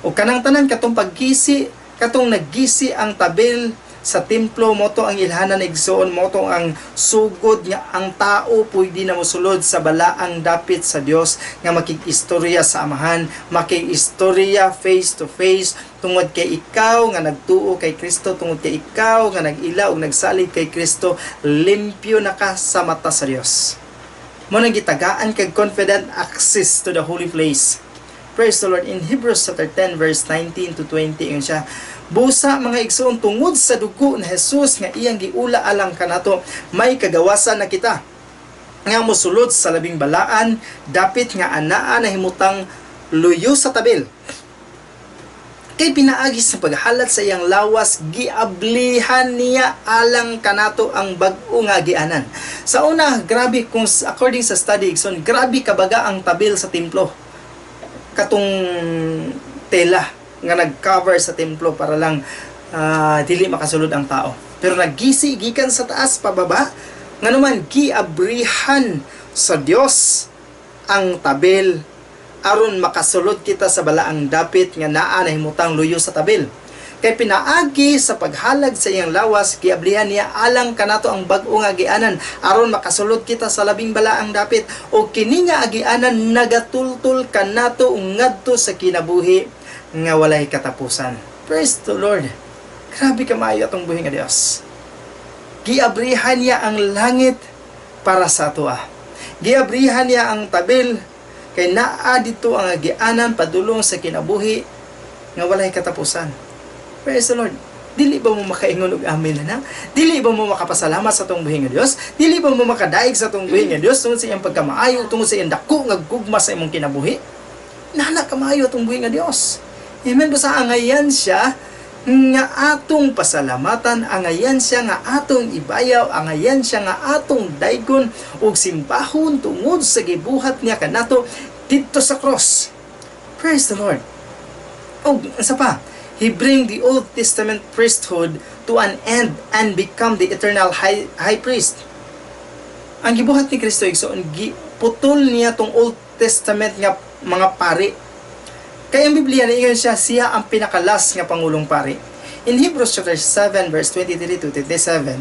Ug kanang tanan katong paggisi, katong naggisi ang tabil sa templo, moto ang ilhanan igsoon, moto ang sugod nga ang tao pwede na mosulod sa balaang dapit sa Dios nga makikistorya sa Amahan, makikistorya face to face tungod kay ikaw nga nagtuo kay Kristo, tungod kay ikaw nga nag-ila ug nagsalig kay Kristo, limpyo na ka sa mata sa Dios. Mo nang gitagaan kay confident access to the holy place. Praise the Lord. In Hebrews chapter 10 verse 19 to 20 yun siya, busa mga igsoon tungod sa dugo ni Jesus nga iyang giula alang kanato, may kagawasan na kita nga mosulod sa labing balaan, dapit nga anaa na himutang luyo sa tabil. Kay pinaagis sa paghalat sa iyang lawas, giablihan niya alang kanato ang bag-o nga gianan. Sa una, grabe kung according sa study igsoon, grabe kabaga ang tabil sa templo. Katong tela nga nag-cover sa templo para lang dili makasulod ang tao. Pero naggisi gikan sa taas pababa, nga naman giabrihan sa Dios ang tabil aron makasulod kita sa balaang dapit nga naa na himutang luyo sa tabil. Kay pinaagi sa paghalag sa iyang lawas, giablihan niya alang kanato ang bag-o nga agianan aron makasulod kita sa labing balaang dapit, o kini nga agianan nagatultul kanato ngadto sa kinabuhi nga walay katapusan. Praise the Lord. Grabe ka maayo atong buhi nga Dios. Giabrihan niya ang langit para sa atoa. Giabrihan niya ang tabil kay naa dito ang agianan padulong sa kinabuhi nga walay katapusan. Praise the Lord. Dili ba mo makaingon og amen na? Dili ba mo makapasalamat sa tong buhi nga Dios? Dili ba mo makadaig sa tong buhi nga Dios tungod sa iyang pagkamaayo, tungod sa iyang dako nga gugma sa imong kinabuhi? Nana kamaayo tong buhi nga Dios. Amen. Basta angayan siya nga atong pasalamatan, angayan siya nga atong ibayaw, angayan siya nga atong daygon ug simbahon tungod sa gibuhat niya kanato dito sa cross. Praise the Lord. Og isa pa, He bring the Old Testament priesthood to an end and become the eternal high priest. Ang gibuhat ni Kristo igsoon, putol niya tong Old Testament nga mga pari. Kaya ang Biblia na ingon siya ang pinakalas nga pangulong pari. In Hebrews chapter 7 verse 23 to 27,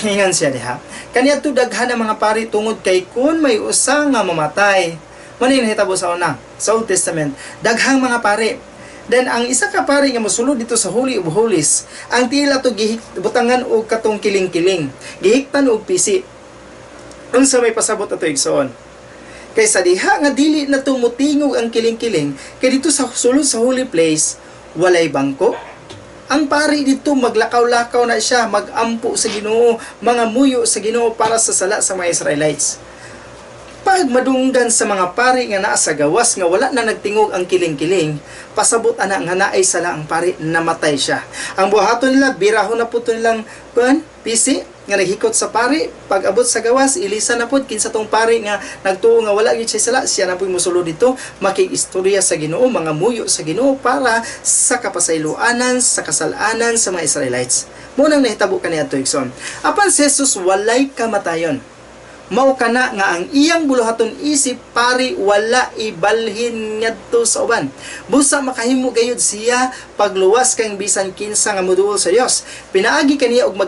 ingon siya diha, kaniya to daghan ang mga pari tungod kay kun may usa nga mamatay. Manin hitabo sa una sa Old Testament, daghang mga pari. Then ang isa ka pari nga mosulod dito sa Holy of Holies, ang tila to butangan og katong kiling-kiling, gihiktan og pisi. Unsa may pasabot ato igsoon? Kay sa diha nga dili na tumutingog ang kiling-kiling, kay dito sa sulod sa holy place walay bangko. Ang pari dito maglakaw-lakaw na siya, magampo sa Ginoo, mga muyo sa Ginoo para sa sala sa mga Israelites. Pag madunggan sa mga pari nga naa sa gawas nga wala na nagtingog ang kiling-kiling, pasabot ana nga naay sala ang pari, namatay siya. Ang buhaton nila, birahon na po ito nilang pisi nga naghikot sa pari. Pag abot sa gawas, ilisa na po kinsa tong pari nga nagtuo nga wala gid siya sala, siya na po musulod dito, makikistorya sa Ginoo, mga muyo sa Ginoo para sa kapasayloanan, sa kasalanan sa mga Israelites. Munang nahitabo kaniadto igsoon. Apan si Jesus walay kamatayon. Mao kana nga ang iyang buluhaton isip pari wala ibalhin ngadto sa uban. Busa makahimo gayud siya pagluwas kang bisan kinsa nga moduol sa Dios. Pinaagi kaniya og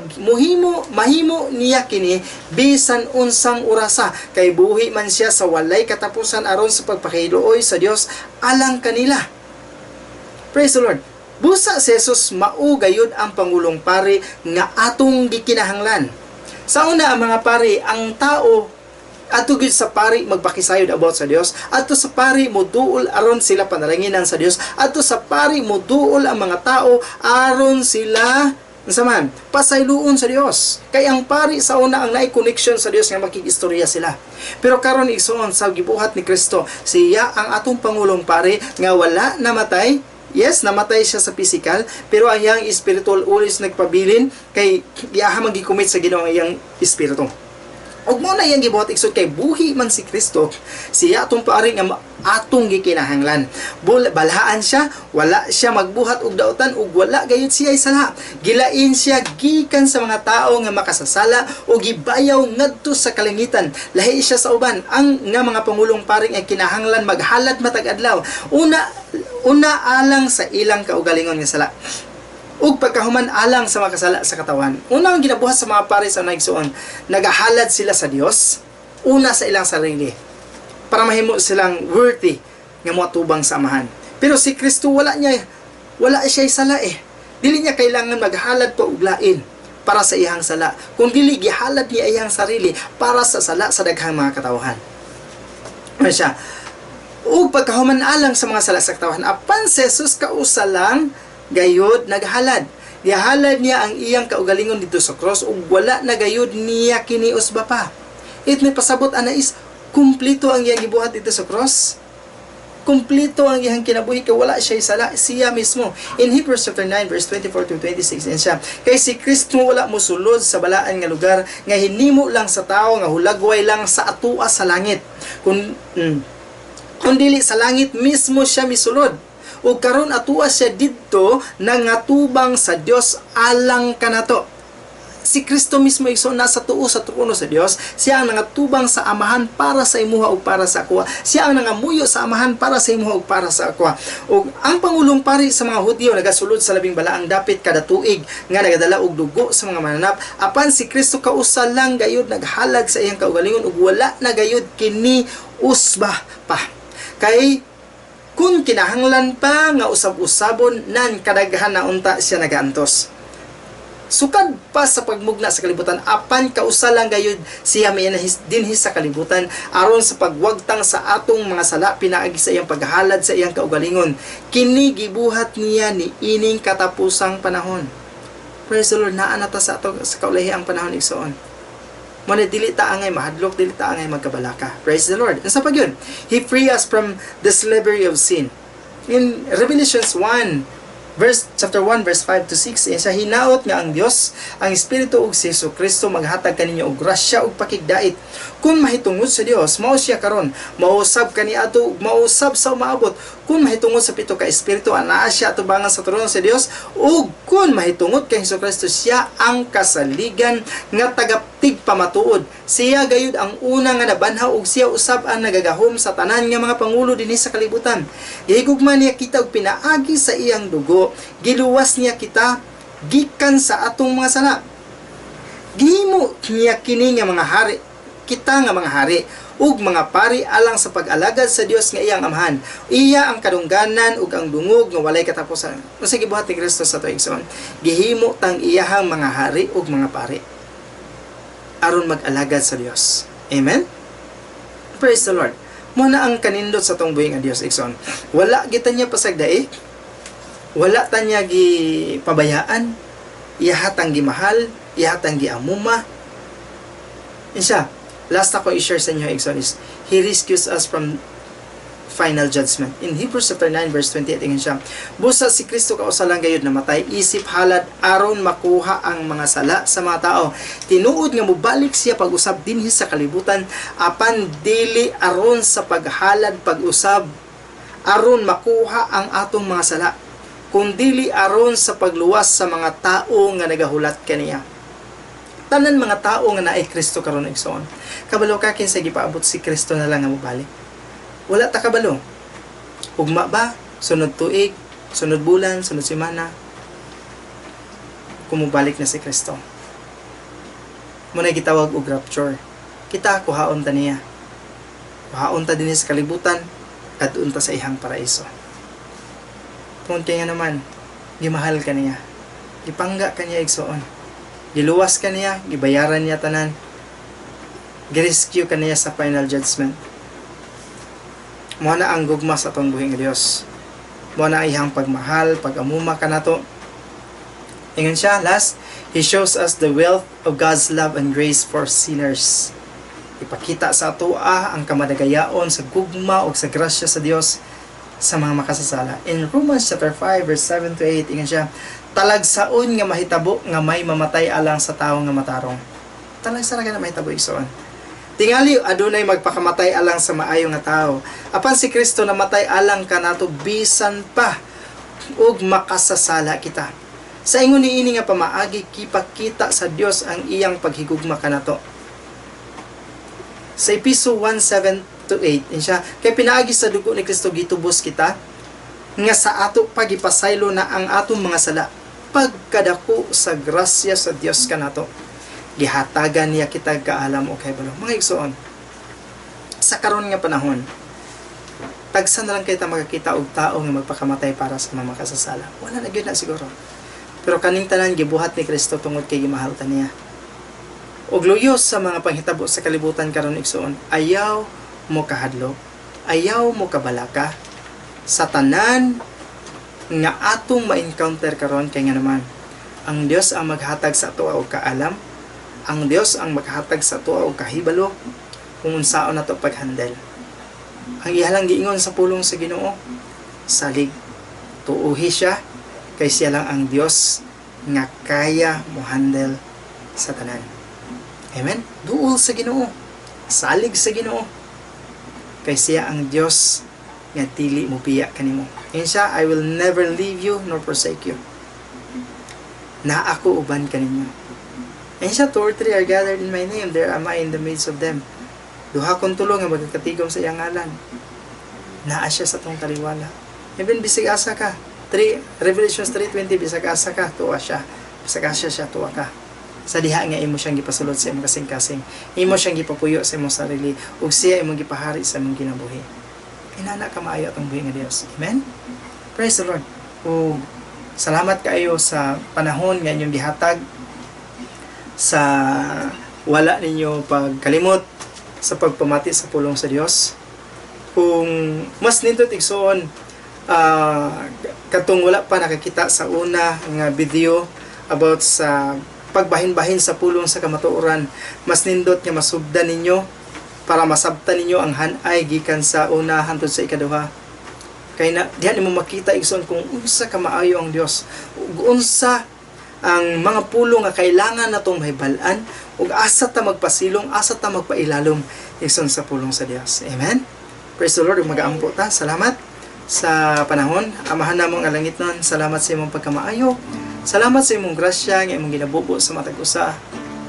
mahimo niya kini bisan unsang orasa kay buhi man siya sa walay katapusan aron sa pagpakiluoy sa Dios alang kanila. Praise the Lord. Busa si Jesus mao gayud ang pangulong pari nga atong gikinahanglan. Sa una ang mga pari, ang tao ato gid sa pari magpakisayod about sa Dios, ato sa pari moduol aron sila panalanginan sa Dios, ato sa pari moduol ang mga tao aron sila nasaman pasayloon sa Dios. Kay ang pari sa una ang naay connection sa Dios nga makikistorya sila. Pero karon igsoon sa gibuhat ni Kristo, siya ang atong pangulong pari nga wala namatay. Yes, namatay siya sa physical, pero ang iyang spiritual ulis nagpabilin kay iyaha magikomit sa Ginoo ang iyang espiritu. Og mo na iyang gibuhat igsod kay buhi man si Kristo, siya atong paari nga atong gikinahanglan. Balhaan siya, wala siya magbuhat og daotan ug wala gayud siya sala. Gilain siya gikan sa mga tao nga makasasala o gibayaw ngadto sa kalangitan. Lahi siya sa uban ang nga mga pangulong paring ay kinahanglan maghalad matag adlaw. Una alang sa ilang kaugalingon nga sala. Ug pagkahuman alang sa makasala sa katawan. Unang ginabuhat sa mga pari sa naigsuon, nagahalad sila sa Dios, una sa ilang sarili, para mahimo silang worthy nga moatubang sa amahan. Pero si Kristo wala siya sala Dili niya kailangan maghalad pa og lain para sa iyang sala. Kung dili gihalad niya iyang sarili para sa sala sa daghang mga katawhan. Siya. Ug pagkahuman alang sa mga sala sa katawhan, apan si Jesus kausa lang gayud naghalad. Gihalad niya ang iyang kaugalingon dito sa cross ug wala na gayud niya kini usba pa. It may pasabot anais kumplito ang iyang gibuhat dito sa cross. Kumplito ang iyang kinabuhi kay wala siya sala, siya mismo. In Hebrews chapter 9 verse 24 to 26 din siya. Kay si Kristo wala mosulod sa balaan nga lugar nga hinimo lang sa tao nga hulagway lang sa atua sa langit. Kung dili sa langit mismo siya misulod. O karon atuwa siya didto nangatubang sa Dios alang kanato. Si Kristo mismo igsoon nasa tuo sa trono sa Dios. Siya ang nangatubang sa amahan para sa imuha ug para sa akwa. Siya ang nangamuyo sa amahan para sa imuha ug para sa akwa. Ug ang pangulong pari sa mga Hudiyo nagasulod sa labing balaang dapit kada tuig nga nagadala og dugo sa mga mananap. Apan si Kristo kausa lang gayud naghalag sa iyang kaugalingon ug wala na gayud kini usba pa. Kay kung kinahanglan pa nga usab-usabon nan kadaghan na unta siya nagaantos. Sukad pa sa pagmugna sa kalibutan apan kausa lang gayud siya dinhi sa kalibutan aron sa pagwagtang sa atong mga sala pinaagi sa iyang paghalad sa iyang kaugalingon. Kini gibuhat niya ni ining katapusang panahon. Praise the Lord, naa na ta sa ato sa kaulahi ang panahon igsoon. Muna dili ta angay mahadlok, dili ta angay magkabalaka. Praise the Lord. And sa pagyon, He free us from the slavery of sin. In Revelations 1, chapter 1, verse 5 to 6, sa hinaot nga ang Dios, ang Espiritu ug si Jesu-Kristo maghatag kaninyo og grasya ug pakigdait. Kung mahitungod sa Dios, mao siya karon, mausab kaniadto ug mausab sa umaabot. Kung mahitungod sa pito ka espiritu, anaa siya atubangan sa trono sa Dios, ug kung mahitungod kay Jesu-Kristo, siya ang kasaligan nga tagaptig pamatuod. Siya gayud ang una nga nabanhaw ug siya usab ang nagagahom sa tanan nga mga pangulo dinhi sa kalibutan. Gihigugma niya kita og pinaagi sa iyang dugo, giluwas niya kita gikan sa atong mga sala. Gihimo niya kini nga mga hari, kita nga mga hari ug mga pari alang sa pag-alagad sa Dios nga iyang amahan. Iya ang kadungganan ug ang dungog nga walay katapusan. Unsa gibuhat ni Kristo sa tuigsoon? Gihimo tang iyahang mga hari ug mga pari aron mag-alagad sa Dios. Amen. Praise the Lord. Muna ang kanindot sa tong buhing nga Dios igsoon. Wala kita niya pasagdai. Wala ta niya gipabayaan. Iyahatang gimahal, iyahatang giamuma. Insya, last ako i-share sa inyo igsoon is He rescues us from final judgment. In Hebrews chapter 9 verse 28 ingin siya, busa si Kristo kausa lang gayud namatay isip halad aron makuha ang mga sala sa mga tao. Tinuod nga mobalik siya pag-usab dinhi sa kalibutan apan dili aron sa paghalad pag-usab aron makuha ang atong mga sala, kundi aron sa pagluwas sa mga tao nga nagahulat kaniya. tanan mga tao nga naay Kristo karon igsoon. Kabalo ka kinsa gipaabot si Kristo na lang nga mobalik. Wala ta kabalo. Ugma ba sunod tuig, sunod bulan, sunod semana kumubalik na si Kristo. Muna gitawag og rapture. Kita kuhaon ta niya. Kuhaon ta dinhi sa kalibutan at unta sa ihang paraiso. Tungod kaya naman, gimahal ka niya. Gipangga ka niya igsoon. Giluwas ka niya, gibayaran niya tanan. Girescue ka niya sa final judgment. Mo na ang gugma sa atong buhing Dios. Mo na ihang pagmahal, pag-amuma ka nato. Ingon siya, last, He shows us the wealth of God's love and grace for sinners. Ipakita sa ato ang kamadagayaon sa gugma o sa grasya sa Dios sa mga makasasala. In Romans chapter 5 verse 7 to 8, ingon siya, talagsaon nga mahitabo nga may mamatay alang sa tawo nga matarong. Talagsa ra nga mahitabo igsoon. Tingali adunay magpakamatay alang sa maayo nga tawo. Apan si Kristo namatay alang kanato bisan pa ug makasasala kita. Sa ingon niini nga pamaagi kipakita sa Dios ang iyang paghigugma kanato. Sa Episo 1:7 to 8, insya, kay pinaagi sa dugo ni Kristo gitubos kita nga sa ato pagipasaylo na ang atong mga sala pagkadako sa grasya sa Dios kanato. Gihatagan niya kita kaalam o kay balo. Mga igsoon, sa karon nga panahon, tagsa na lang kita makakita og tao nga magpakamatay para sa mga makasasala. Wala na gyud na siguro. Pero kaning tanan gibuhat ni Kristo tungod kay gimahal ta niya. Og luyos sa mga panghitabo sa kalibutan karon igsoon, ayaw mo kahadlok, ayaw mo kabalaka sa tanan nga atong ma-encounter karon kay nga naman ang Dios ang maghatag sa ato og kaalam, ang Dios ang maghatag sa ato og kahibalo kung unsaon nato paghandle. Ang ihalang giingon sa pulong sa Ginoo, salig tuuhi siya kay siya lang ang Dios nga kaya mo handle sa tanan. Amen? Duol sa Ginoo. Salig sa Ginoo. Kay siya ang Dios nga dili mo biya kanimo. Ingon siya, I will never leave you nor forsake you. Na ako uban kaninyo. Ingon siya, 2 or 3 are gathered in my name, there am I in the midst of them. Duha kong tulo nga magkakatigom sa iyang ngalan. Naa siya sa tong kaliwala. Even bisig asa ka. Revelations 3:20, bisag asa ka, tuwa siya. Bisag asa siya, tuwa ka. Sa diha nga imo siyang gipasulod sa imong kasing-kasing. Imo siyang gipapuyo sa imong sarili. Ug siya imong gipahari sa imong kinabuhi. Inana ka maayo atong buhi nga Dios. Amen? Praise the Lord. O salamat kaayo sa panahon nga inyong gihatag sa wala ninyo pagkalimot sa pagpamati sa pulong sa Dios. Kung mas nindot igsoon, katong wala pa nakakita sa una nga video about sa pagbahin-bahin sa pulong sa kamatuoran, mas nindot nga masubdan ninyo para masabtan ninyo ang hanay gikan sa una hangtod sa ikaduha. Kay na dihan nimo makita igsoon kung unsa ka maayo ang Dios ug unsa ang mga pulong nga kailangan natong mahibal-an ug asa ta magpasilong, asa ta magpailalom igsoon sa pulong sa Dios. Amen. Praise the Lord. Mag-aampo ta. Salamat sa panahon. Amahan namong nga langit nun. Salamat sa imong pagkamaayo. Salamat sa imong grasya nga imong ginabubo sa matag usa.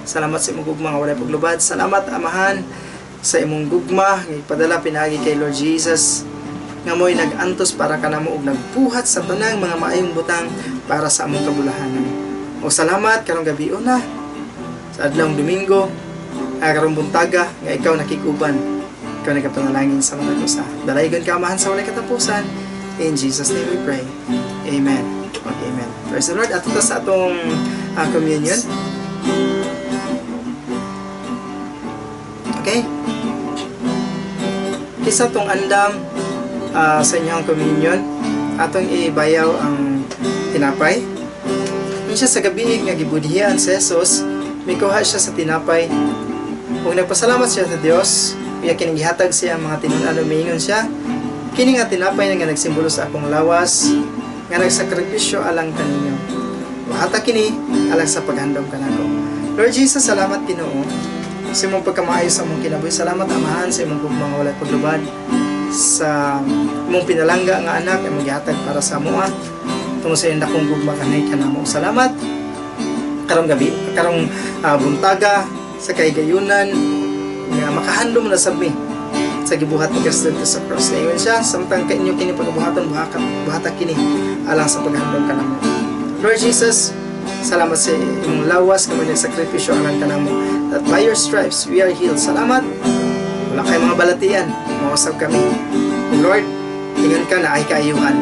Salamat sa imong gugma nga walay paglubad. Salamat amahan sa imong gugma nga ipadala pinagi kay Lord Jesus nga mo'y nag-antos para kanamo og nagbuhat sa tanang mga maayong butang para sa among kabulahanan. O salamat karong gabi una sa adlawng Domingo, karong buntaga nga ikaw nakikuban. Ikaw nagkapanalangin sa mga usa. Dalaygon ka amahan sa walay katapusan. In Jesus' name we pray. Amen. Okay, amen. Praise the Lord. At ito sa atong communion. Okay? Kisa itong andam sa inyong communion, atong ibayaw ang tinapay. Yun siya sa gabi nga gibudhian sa Jesus, may kuha siya sa tinapay. Kung nagpasalamat siya sa Dios, kaya kining gihatag siya ang mga tinunan, umiingon siya, kini nga tinapay nga nagsimbolo sa akong lawas, nga nagsakripisyo alang kaninyo. Hata kini alang sa paghandom kanako. Lord Jesus, salamat Ginoo sa imong pagkamaayo sa imong kinabuhi. Salamat amahan sa imong gugma nga walay paglubad, sa imong pinalangga nga anak imong gihatag para sa amoa tungod sa iyang dakong gugma kanay kanamo. Salamat karong gabi, karong buntaga sa kahigayunan nga makahandom na sabi sa gibuhat ni Kristo sa cross. Ingon siya, samtang kainyo kini pagbuhaton buhata kini alang sa paghandom kanamo. Lord Jesus, salamat sa imong lawas kamo nagsakripisyo alang kanamo, that by your stripes we are healed. Salamat, wala kay mga balatian, mausab kami. Lord, ingon ka na ay kaayuhan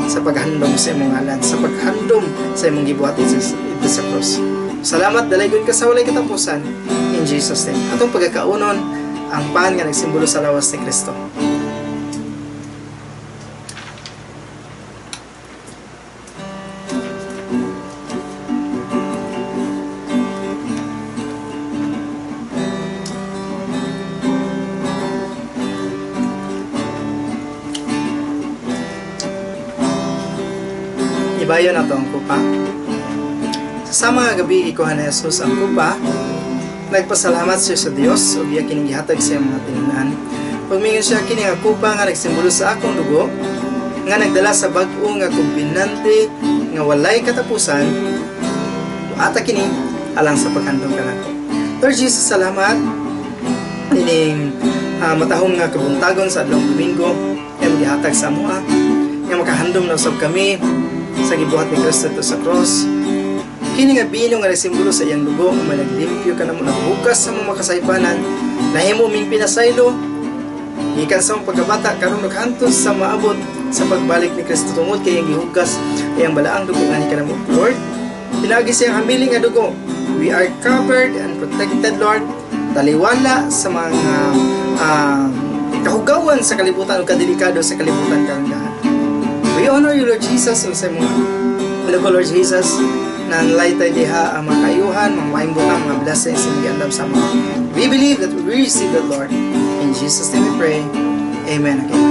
sa paghandom sa imong ngalan, sa paghandom sa imong gibuhat sa cross. Salamat, dalaygon ka sa walay katapusan. In Jesus' name. Atong pagkakaunon, ang pan nga nagsimbolo sa lawas ni Kristo. Ibayon na to ang kupa. Sa mga gabi, ikuha na Jesus ang kupa. Nagpasalamat siya sa Dios o biya kining gihatag sa mga tinunan. Pagmingon siya kini nga kupa nga nagsimbolo sa akong dugo, nga nagdala sa bag-o nga kumbinante nga walay katapusan. Ata kini alang sa paghandom kanako. Lord Jesus, salamat. Ining matahong nga kabuntagon sa adlong Domingo nga gihatag sa amoa, nga makahandom na usab kami sa gibuhat ni Kristo sa cross. Kini nga bino nga nagsimbolo sa iyang dugo nga naglimpyo ka namo, nagbukas sa mga makasaypanan, nahimo ming pinasaylo gikan sa pagkabata karon naghantos sa maabot sa pagbalik ni Kristo tungod kay iyang gihugas iyang balaang dugo nga ni kanamo. Lord, pinagi sa iyang hamiling nga dugo, we are covered and protected, Lord, taliwala sa mga kahugawan sa kalibutan o kadelikado sa kalibutan karanggahan. We honor you, Lord Jesus, sa mga Lord Jesus, na light tayo diha ang mga kayuhan, mga maimbutang, mga blessings, sa mga andam sa mga. We believe that we receive the Lord. In Jesus' name we pray. Amen again.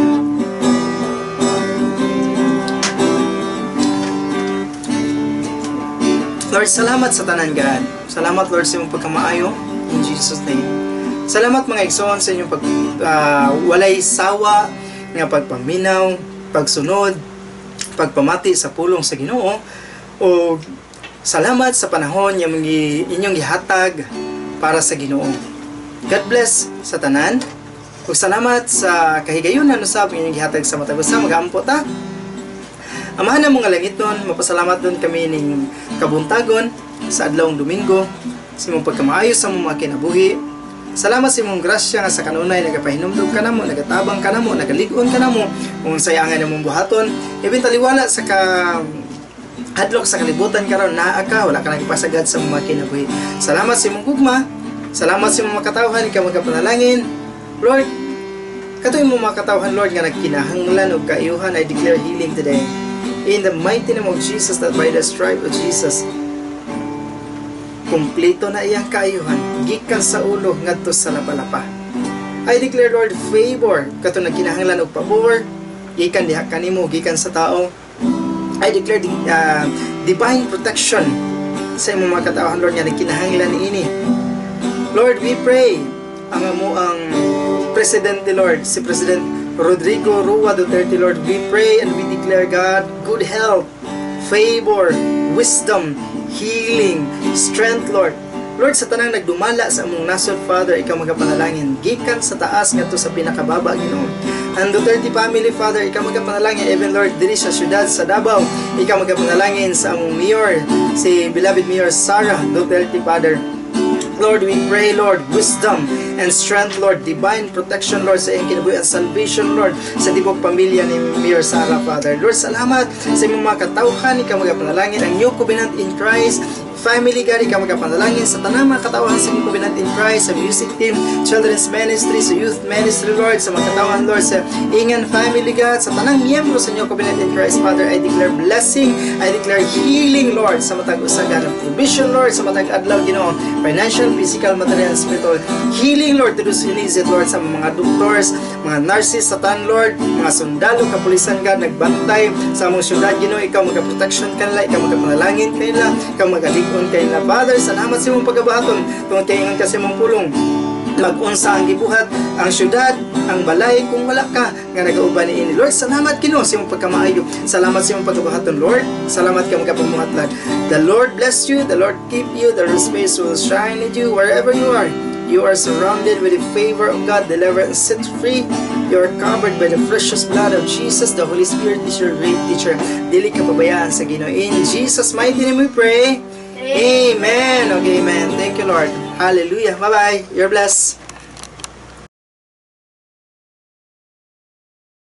Lord, salamat sa tanan, God. Salamat, Lord, sa iyong pagkamaayo. In Jesus' name. Salamat mga igsoon sa inyong walay sawa, nga pagpaminaw, pagsunod, pagpamati sa pulong sa Ginoo, o salamat sa panahon yung inyong gihatag para sa Ginoo. God bless sa tanan. Ug salamat sa kahigayunan usab inyong gihatag sa matag usa. Magaampo ta. Amahan na mga langiton, mapasalamat doon kami ning kabuntagon sa adlawng Domingo sa imong pagkamaayo sa mga kinabuhi. Salamat sa imong grasya nga sa kanunay nagapahinumdog ka namo, nagatabang ka namo, nagalig-on ka namo kung sayangan imong buhaton. Ibin taliwala sa hadlok sa kalibutan karon naa ka, wala ka nagpasagad sa mga kinabuhi. Salamat sa imong gugma. Salamat sa imong makatawhan, ikaw magapanalangin. Lord, katoy imong makatawhan, Lord, nga nagkinahanglan og kaayuhan, I declare healing today. In the mighty name of Jesus, that by the stripe of Jesus, kumpleto na iyang kaayuhan, gikan sa ulo ngadto sa lapalapa. I declare, Lord, favor, kato nagkinahanglan og pabor, gikan diha kanimo, gikan sa tao. I declare divine protection sa imong mga katawhan, Lord, nga nagkinahanglan niini. Lord, we pray ang Presidente, Lord, si President Rodrigo Roa Duterte, Lord, we pray and we declare, God, good health, favor, wisdom, healing, strength, Lord. Lord, sa tanang nagdumala sa among nasod, Father, ikaw magapanalangin gikan sa taas ngadto sa pinakababa, Ginoo. Ang Duterte family, Father, ikaw magapanalangin, even Lord, diri sa syudad sa Davao, ikaw magapanalangin sa among mayor, si beloved Mayor Sara Duterte, Father. Lord, we pray, Lord, wisdom and strength, Lord, divine protection, Lord, sa iyong kinabuhi at salvation, Lord, sa tibok pamilya ni Mayor Sara, Father. Lord, salamat sa imong mga katawhan, ikaw magapanalangin ang new covenant in Christ family, God, ikaw magapanalangin sa tanang mga katawhan sa new covenant in Christ, sa music team, children's ministry, sa youth ministry, Lord, sa mga katawhan, Lord, sa Ingan family, God, sa tanang miyembro sa new covenant in Christ, Father, I declare blessing, I declare healing, Lord, sa matag usagan ng provision, Lord, sa matag adlaw, Ginoo, financial, physical, material, spiritual healing, Lord, to those who needs it, Lord, sa mga doctors, mga nurses, sa tan, Lord, mga sundalo, kapulisan, God, nagbantay sa among syudad, Ginoo, ikaw magaprotection kanila, ikaw magapanalangin kanila, ikaw magalig on kay na, Father, salamat sa imong pagkabahaton tungod kay ingon kasi mong pulong mag-unsa ang gibuhat, ang syudad, ang balay, kung wala ka nga nagauban ni Lord. Salamat Ginoo sa imong pagkamaayo. Salamat sa imong pagkabuhaton, Lord. Salamat ka magapamuhatlan. The Lord bless you, the Lord keep you, the Lord's face will shine in you wherever you are. You are surrounded with the favor of God, delivered and set free. You are covered by the precious blood of Jesus. The Holy Spirit is your great teacher. Dili ka pabayaan sa Ginoo. In Jesus' mighty name we pray. Amen. Okay, amen. Thank you, Lord. Hallelujah. Bye-bye. You're blessed.